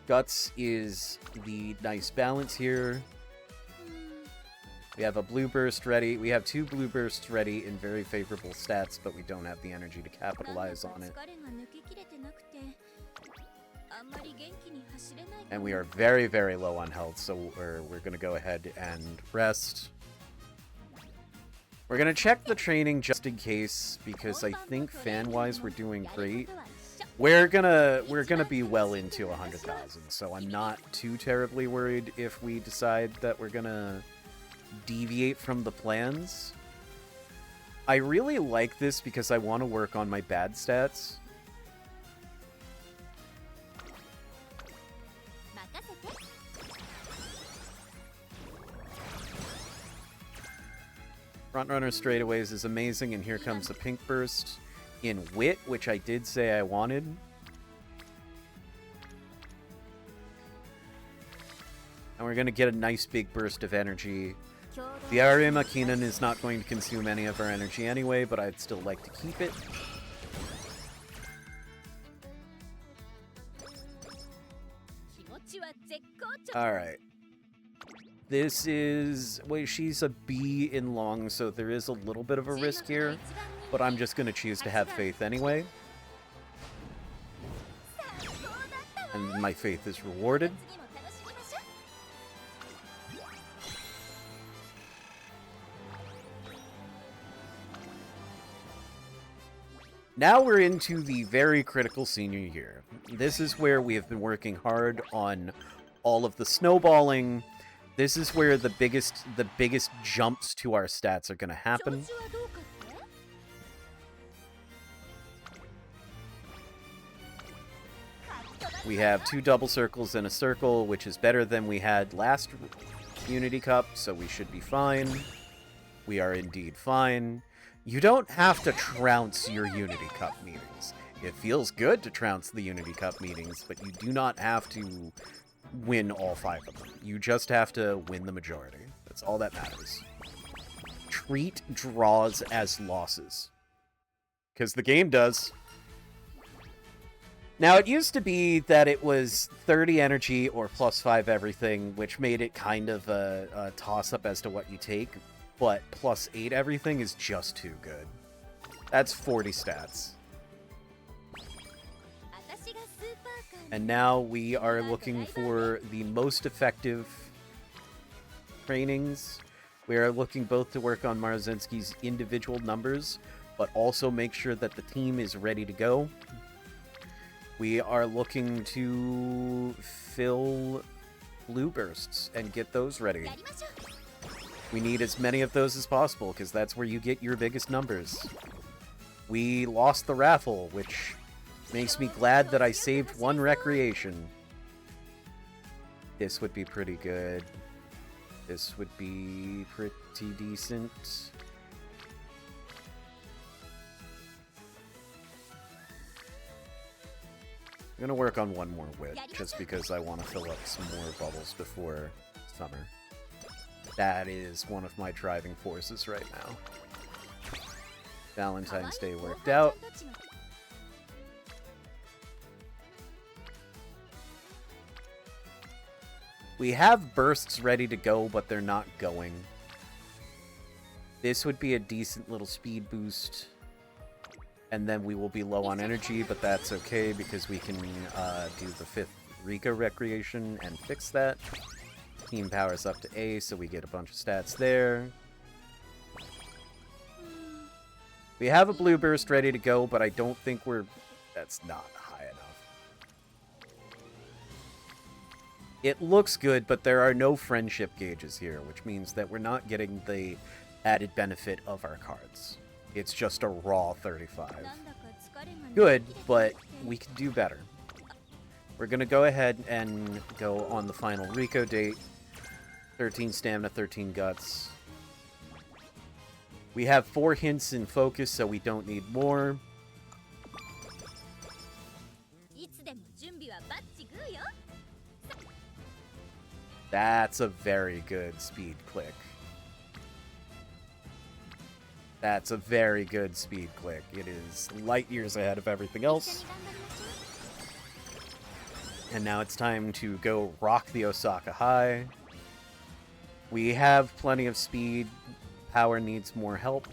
Guts is the nice balance here. We have a blue burst ready. We have 2 blue bursts ready in very favorable stats, but we don't have the energy to capitalize on it. And we are very, very low on health, so we're going to go ahead and rest. We're going to check the training just in case, because I think fan-wise we're doing great. We're gonna be well into 100,000, so I'm not too terribly worried if we decide that we're gonna deviate from the plans. I really like this because I want to work on my bad stats. Frontrunner straightaways is amazing, and here comes the pink burst in Wit, which I did say I wanted. And we're going to get a nice big burst of energy. The Arima Kinan is not going to consume any of our energy anyway, but I'd still like to keep it. Alright. This is... Wait, she's a B in long, so there is a little bit of a risk here. But I'm just going to choose to have faith anyway. And my faith is rewarded. Now we're into the very critical senior year. This is where we have been working hard on all of the snowballing. This is where the biggest jumps to our stats are going to happen. We have 2 double circles and a circle, which is better than we had last Unity Cup, so we should be fine. We are indeed fine. You don't have to trounce your Unity Cup meetings. It feels good to trounce the Unity Cup meetings, but you do not have to win all 5 of them. You just have to win the majority. That's all that matters. Treat draws as losses. Because the game does. Now, it used to be that it was 30 energy or +5 everything, which made it kind of a toss-up as to what you take, but +8 everything is just too good. That's 40 stats. And now we are looking for the most effective trainings. We are looking both to work on Maruzensky's individual numbers, but also make sure that the team is ready to go. We are looking to fill blue bursts and get those ready. We need as many of those as possible, because that's where you get your biggest numbers. We lost the raffle, which makes me glad that I saved 1 recreation. This would be pretty good. This would be pretty decent. I'm going to work on 1 more wit, just because I want to fill up some more bubbles before summer. That is one of my driving forces right now. Valentine's Day worked out. We have bursts ready to go, but they're not going. This would be a decent little speed boost. And then we will be low on energy, but that's okay because we can do the 5th Rika recreation and fix that. Team powers up to A, so we get a bunch of stats there. We have a blue burst ready to go, but I don't think that's not high enough. It looks good, but there are no friendship gauges here, which means that we're not getting the added benefit of our cards. It's just a raw 35. Good, but we can do better. We're going to go ahead and go on the final Rico date. 13 stamina, 13 guts. We have 4 hints in focus, so we don't need more. That's a very good speed click. That's a very good speed click. It is light years ahead of everything else. And now it's time to go rock the Osaka High. We have plenty of speed. Power needs more help.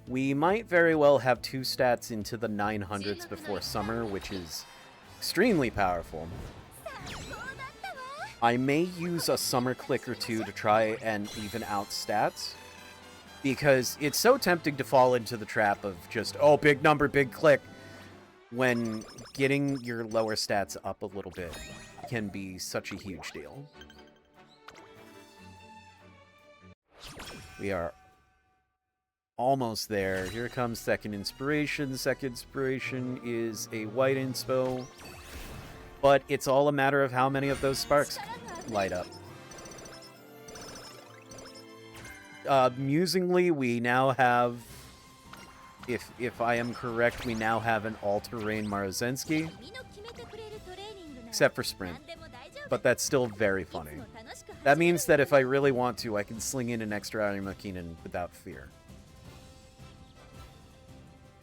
We might very well have 2 stats into the 900s before summer, which is extremely powerful. I may use a summer click or 2 to try and even out stats, because it's so tempting to fall into the trap of just, oh, big number, big click, when getting your lower stats up a little bit can be such a huge deal. We are almost there. Here comes second inspiration. Second inspiration is a white inspo, but it's all a matter of how many of those sparks light up. Amusingly, we now have, if I am correct, we now have an all-terrain Maruzensky, except for sprint, but that's still very funny. That means that if I really want to, I can sling in an extra Arimakinen without fear.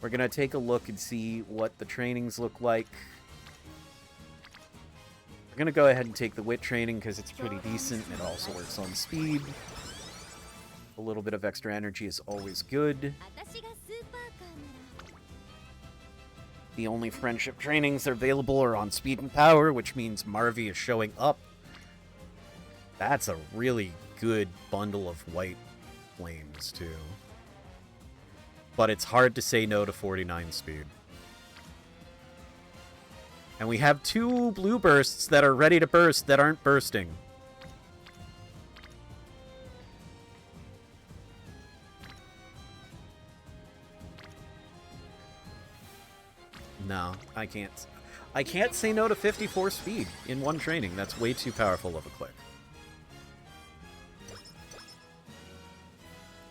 We're going to take a look and see what the trainings look like. We're going to go ahead and take the wit training because it's pretty decent. It also works on speed. A little bit of extra energy is always good. The only friendship trainings that are available are on speed and power, which means Marvy is showing up. That's a really good bundle of white flames, too. But it's hard to say no to 49 speed. And we have 2 blue bursts that are ready to burst that aren't bursting. No, I can't. I can't say no to 54 speed in one training. That's way too powerful of a click.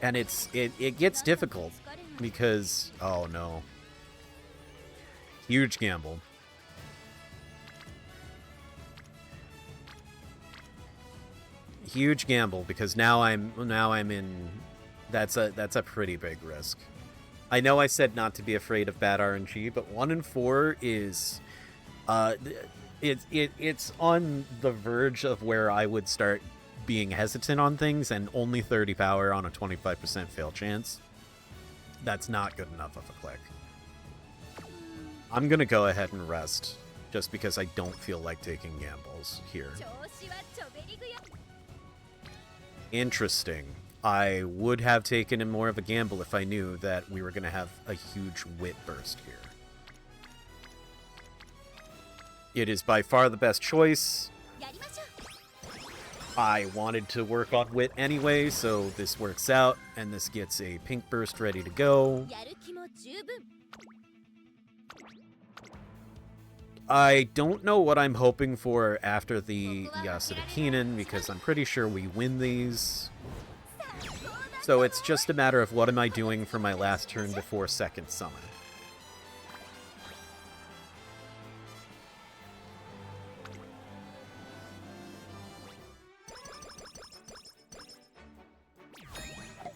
And it gets difficult because, oh no. Huge gamble. Huge gamble because now I'm in, that's a pretty big risk. I know I said not to be afraid of bad RNG, but 1 and 4 is it's on the verge of where I would start being hesitant on things, and only 30 power on a 25% fail chance. That's not good enough of a click. I'm gonna go ahead and rest, just because I don't feel like taking gambles here. Interesting. I would have taken in more of a gamble if I knew that we were going to have a huge wit burst here. It is by far the best choice. I wanted to work on wit anyway, so this works out, and this gets a pink burst ready to go. I don't know what I'm hoping for after the Yasuda Keenan, because I'm pretty sure we win these. So it's just a matter of what am I doing for my last turn before second summon.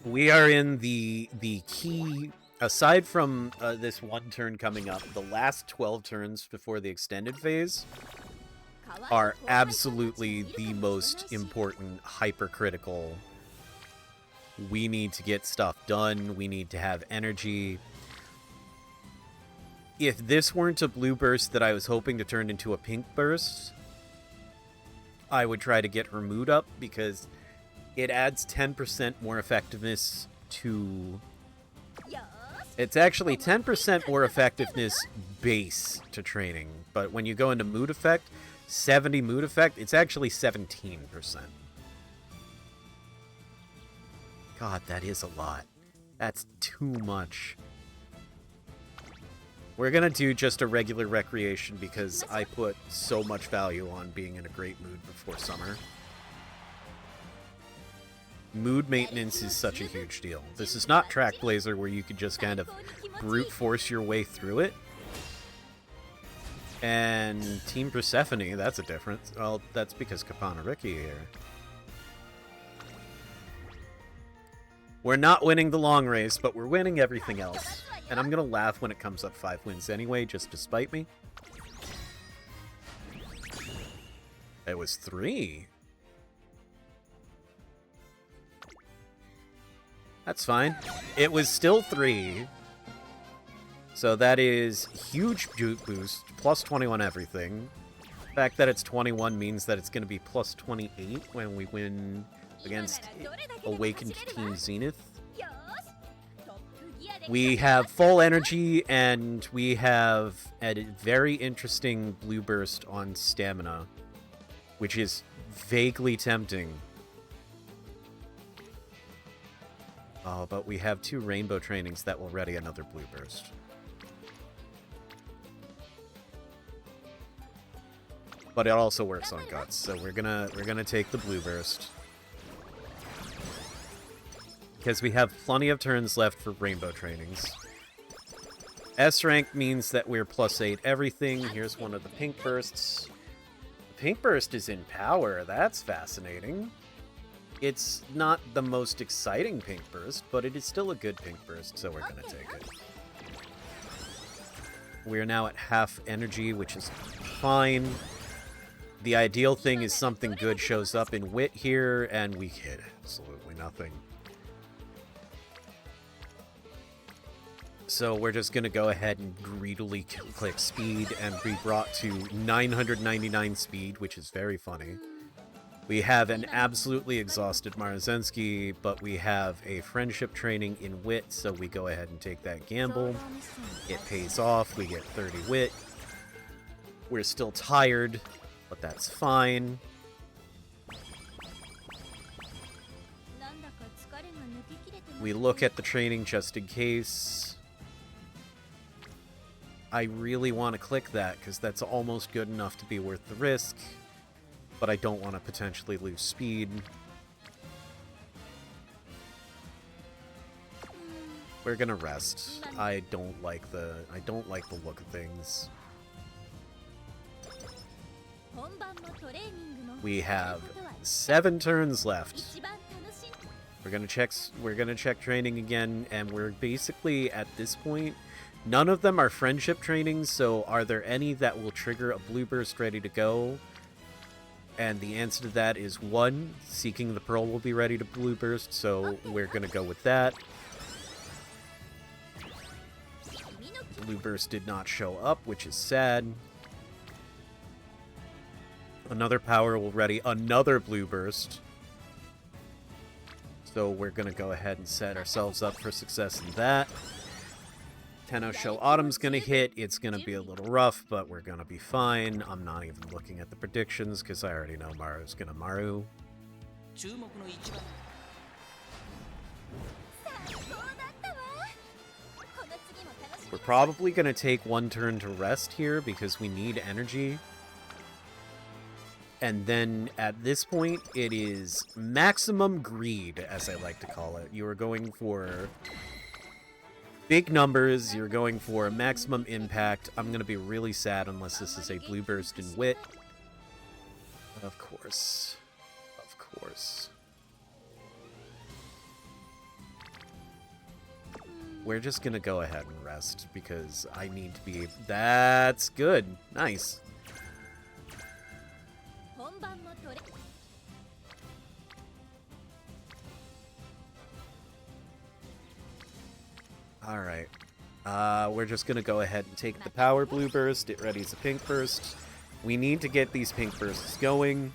We are in the key, aside from this one turn coming up, the last 12 turns before the extended phase are absolutely the most important, hypercritical. We need to get stuff done. We need to have energy. If this weren't a blue burst that I was hoping to turn into a pink burst, I would try to get her mood up because it adds 10% more effectiveness to... It's actually 10% more effectiveness base to training, but when you go into mood effect, 70 mood effect, it's actually 17%. God, that is a lot. That's too much. We're gonna do just a regular recreation because I put so much value on being in a great mood before summer. Mood maintenance is such a huge deal. This is not Track Blazer where you could just kind of brute force your way through it. And Team Persephone, that's a difference. Well, that's because Kapana Riki here. We're not winning the long race, but we're winning everything else. And I'm gonna laugh when it comes up 5 wins anyway, just to spite me. It was 3. That's fine. It was still 3. So that is huge boost, plus 21 everything. The fact that it's 21 means that it's going to be plus 28 when we win against Awakened Team Zenith. We have full energy, and we have a very interesting blue burst on stamina, which is vaguely tempting. Oh, but we have 2 rainbow trainings that will ready another blue burst. But it also works on guts, so we're gonna take the blue burst. Because we have plenty of turns left for rainbow trainings. S rank means that we're plus 8 everything. Here's one of the pink bursts. The pink burst is in power. That's fascinating. It's not the most exciting pink burst, but it is still a good pink burst, so we're gonna take it. We're now at half energy, which is fine. The ideal thing is something good shows up in wit here, and we hit absolutely nothing. So we're just gonna go ahead and greedily click speed and be brought to 999 speed, which is very funny. We have an absolutely exhausted Maruzensky, but we have a friendship training in wit, so we go ahead and take that gamble. It pays off. We get 30 wit. We're still tired, but that's fine. We look at the training just in case. I really want to click that, because that's almost good enough to be worth the risk. But I don't want to potentially lose speed. We're gonna rest. I don't like the look of things. We have 7 turns left. We're gonna check training again, and we're basically at this point. None of them are friendship trainings, so are there any that will trigger a blue burst ready to go? And the answer to that is 1. Seeking the Pearl will be ready to blue burst, so we're gonna go with that. Blue burst did not show up, which is sad. Another power will ready another blue burst. So we're gonna go ahead and set ourselves up for success in that. Tenno Show Autumn's gonna hit. It's gonna be a little rough, but we're gonna be fine. I'm not even looking at the predictions because I already know Maru's gonna Maru. We're probably gonna take 1 turn to rest here because we need energy. And then at this point, it is maximum greed, as I like to call it. You are going for big numbers, you're going for maximum impact. I'm going to be really sad unless this is a blue burst in wit. Of course. Of course. We're just going to go ahead and rest because I need to be... That's good. Nice. Alright. We're just gonna go ahead and take the power blue burst. It readies a pink burst. We need to get these pink bursts going.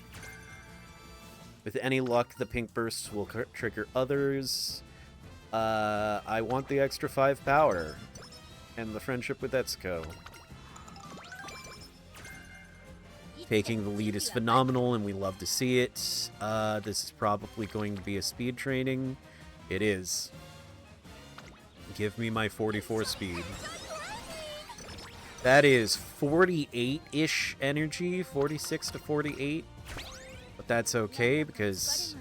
With any luck, the pink bursts will trigger others. I want the extra 5 power. And the friendship with Etsuko. Taking the lead is phenomenal, and we love to see it. This is probably going to be a speed training. It is. Give me my 44 speed. That is 48-ish energy, 46 to 48. But that's okay, because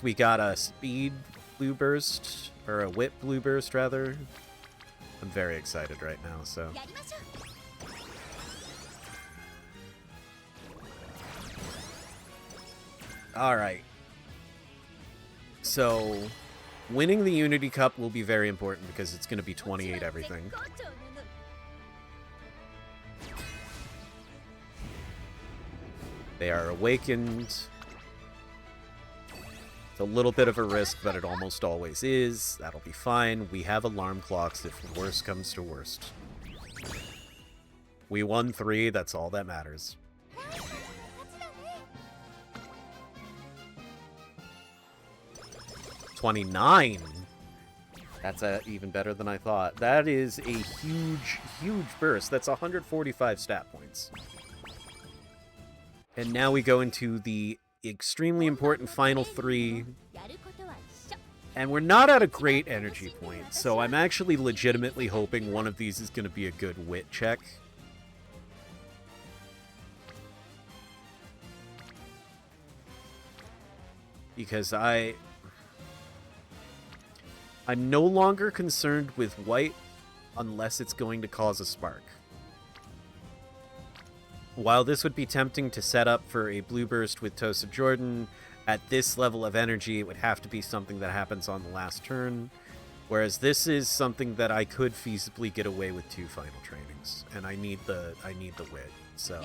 we got a speed blue burst, or a whip blue burst, rather. I'm very excited right now, so... Alright. So, winning the Unity Cup will be very important because it's going to be 28 everything. They are awakened. It's a little bit of a risk, but it almost always is. That'll be fine. We have alarm clocks if worst comes to worst. We won 3, that's all that matters. 29. That's even better than I thought. That is a huge, huge burst. That's 145 stat points. And now we go into the extremely important final 3. And we're not at a great energy point, so I'm actually legitimately hoping one of these is going to be a good wit check. Because I'm no longer concerned with white unless it's going to cause a spark. While this would be tempting to set up for a blue burst with Tosa Jordan, at this level of energy, it would have to be something that happens on the last turn. Whereas this is something that I could feasibly get away with 2 final trainings, and I need the wit. So,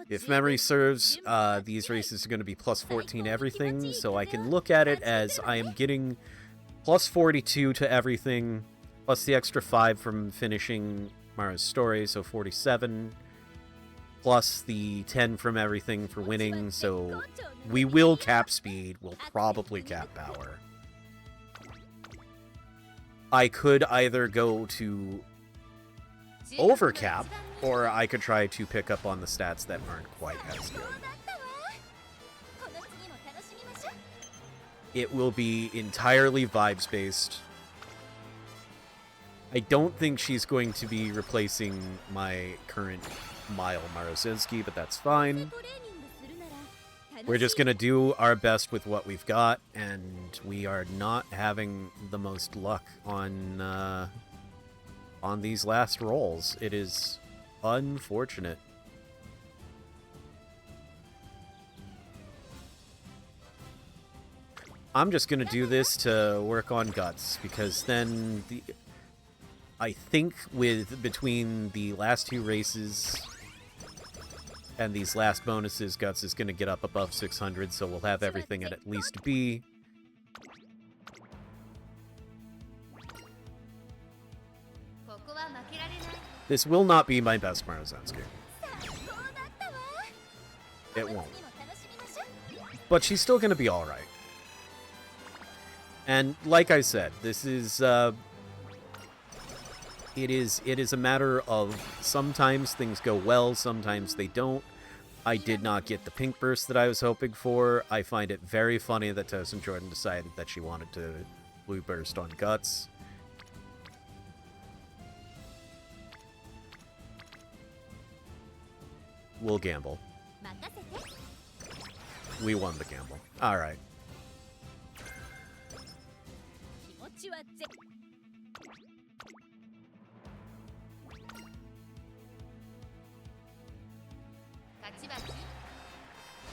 if memory serves, these races are going to be plus 14 everything, so I can look at it as I am getting plus 42 to everything, plus the extra 5 from finishing Mara's story, so 47, plus the 10 from everything for winning, so we will cap speed, we'll probably cap power. I could either go to overcap, or I could try to pick up on the stats that aren't quite as good. It will be entirely vibes-based. I don't think she's going to be replacing my current Mile Maruzensky, but that's fine. We're just going to do our best with what we've got, and we are not having the most luck on these last rolls. It is unfortunate. I'm just going to do this to work on Guts, because then I think between the last 2 races and these last bonuses, Guts is going to get up above 600, so we'll have everything at least B. This will not be my best Maruzensky. It won't. But she's still going to be alright. And like I said, this is... It is a matter of sometimes things go well, sometimes they don't. I did not get the pink burst that I was hoping for. I find it very funny that Tosa Jordan decided that she wanted to blue burst on Guts. We'll gamble. We won the gamble. Alright.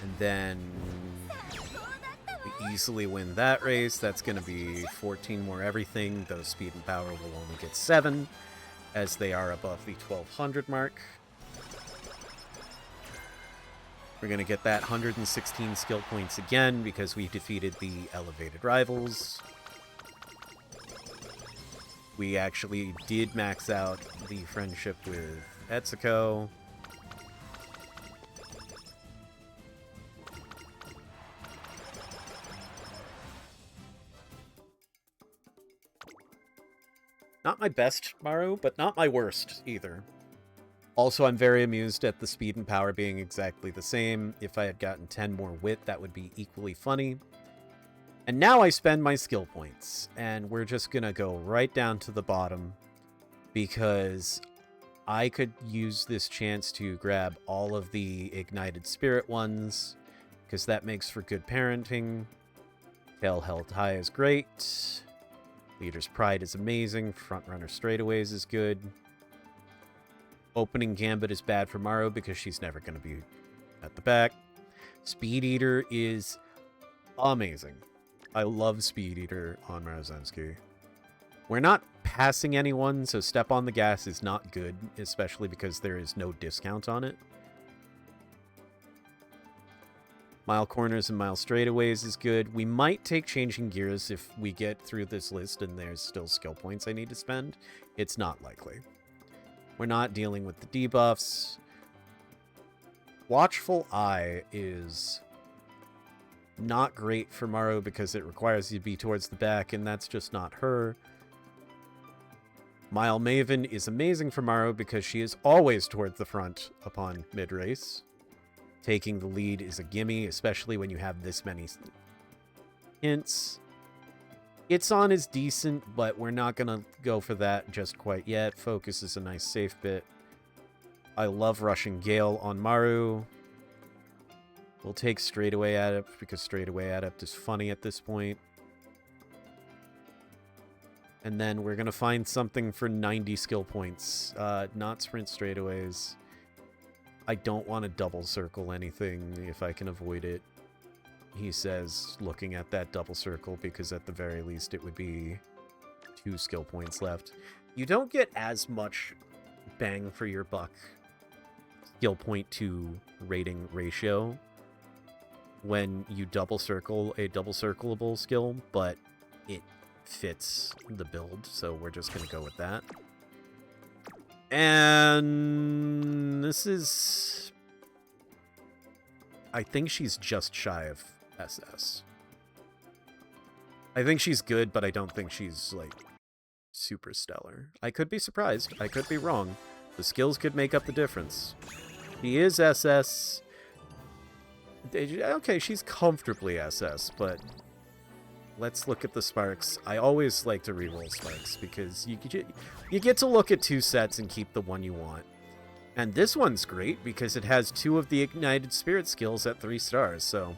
And then we easily win that race. That's going to be 14 more everything. Those speed and power will only get 7, as they are above the 1200 mark. We're going to get that 116 skill points again, because we defeated the elevated rivals. We actually did max out the friendship with Etsuko. Not my best Maru, but not my worst either. Also, I'm very amused at the speed and power being exactly the same. If I had gotten 10 more wit, that would be equally funny. And now I spend my skill points, and we're just gonna go right down to the bottom because I could use this chance to grab all of the ignited spirit ones because that makes for good parenting. Tail held high is great. Leader's Pride is amazing. Frontrunner straightaways is good. Opening Gambit is bad for Maru because she's never going to be at the back. Speed Eater is amazing. I love Speed Eater on Maruzensky. We're not passing anyone, so Step on the Gas is not good, especially because there is no discount on it. Mile Corners and Mile Straightaways is good. We might take Changing Gears if we get through this list and there's still skill points I need to spend. It's not likely. We're not dealing with the debuffs. Watchful Eye is not great for Maru because it requires you to be towards the back, and that's just not her. Mile Maven is amazing for Maru because she is always towards the front upon mid-race. Taking the lead is a gimme, especially when you have this many hints. Its on is decent, but we're not going to go for that just quite yet. Focus is a nice safe bit. I love Rushing Gale on Maru. We'll take Straightaway Adept because Straightaway Adept is funny at this point. And then we're going to find something for 90 skill points. Not Sprint Straightaways. I don't want to double circle anything if I can avoid it, he says, looking at that double circle, because at the very least it would be 2 skill points left. You don't get as much bang for your buck skill point to rating ratio when you double circle a double circleable skill, but it fits the build, so we're just going to go with that. And this is... I think she's just shy of SS. I think she's good, but I don't think she's, like, super stellar. I could be surprised. I could be wrong. The skills could make up the difference. She is SS. Okay, she's comfortably SS, but... let's look at the sparks. I always like to reroll sparks because you get to look at 2 sets and keep the one you want. And this one's great because it has 2 of the Ignited Spirit skills at 3 stars, so...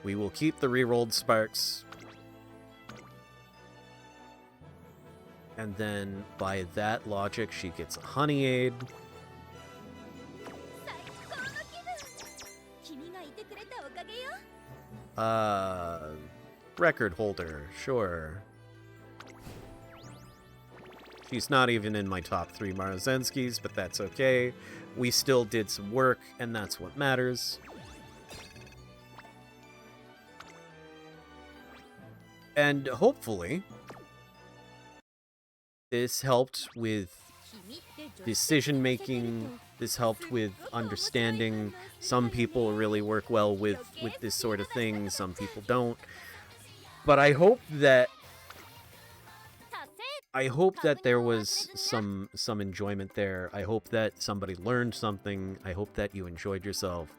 we will keep the rerolled sparks. And then, by that logic, she gets a Honey Aid. Record holder, sure. She's not even in my top 3 Maruzenskys, but that's okay. We still did some work, and that's what matters. And hopefully, this helped with decision-making. This helped with understanding. Some people really work well with this sort of thing. Some people don't. But I hope that there was some enjoyment there. I hope that somebody learned something. I hope that you enjoyed yourself.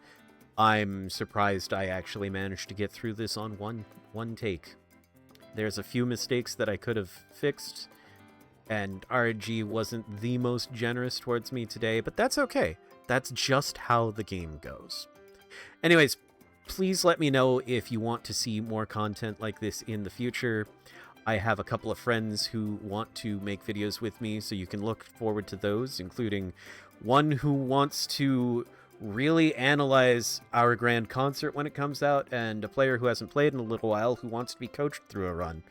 I'm surprised I actually managed to get through this on one take. There's a few mistakes that I could have fixed, and RNG wasn't the most generous towards me today, but that's okay. That's just how the game goes. Anyways, please let me know if you want to see more content like this in the future. I have a couple of friends who want to make videos with me, so you can look forward to those, including one who wants to really analyze our grand concert when it comes out, and a player who hasn't played in a little while who wants to be coached through a run.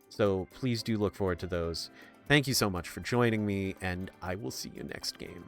So please do look forward to those. Thank you so much for joining me, and I will see you next game.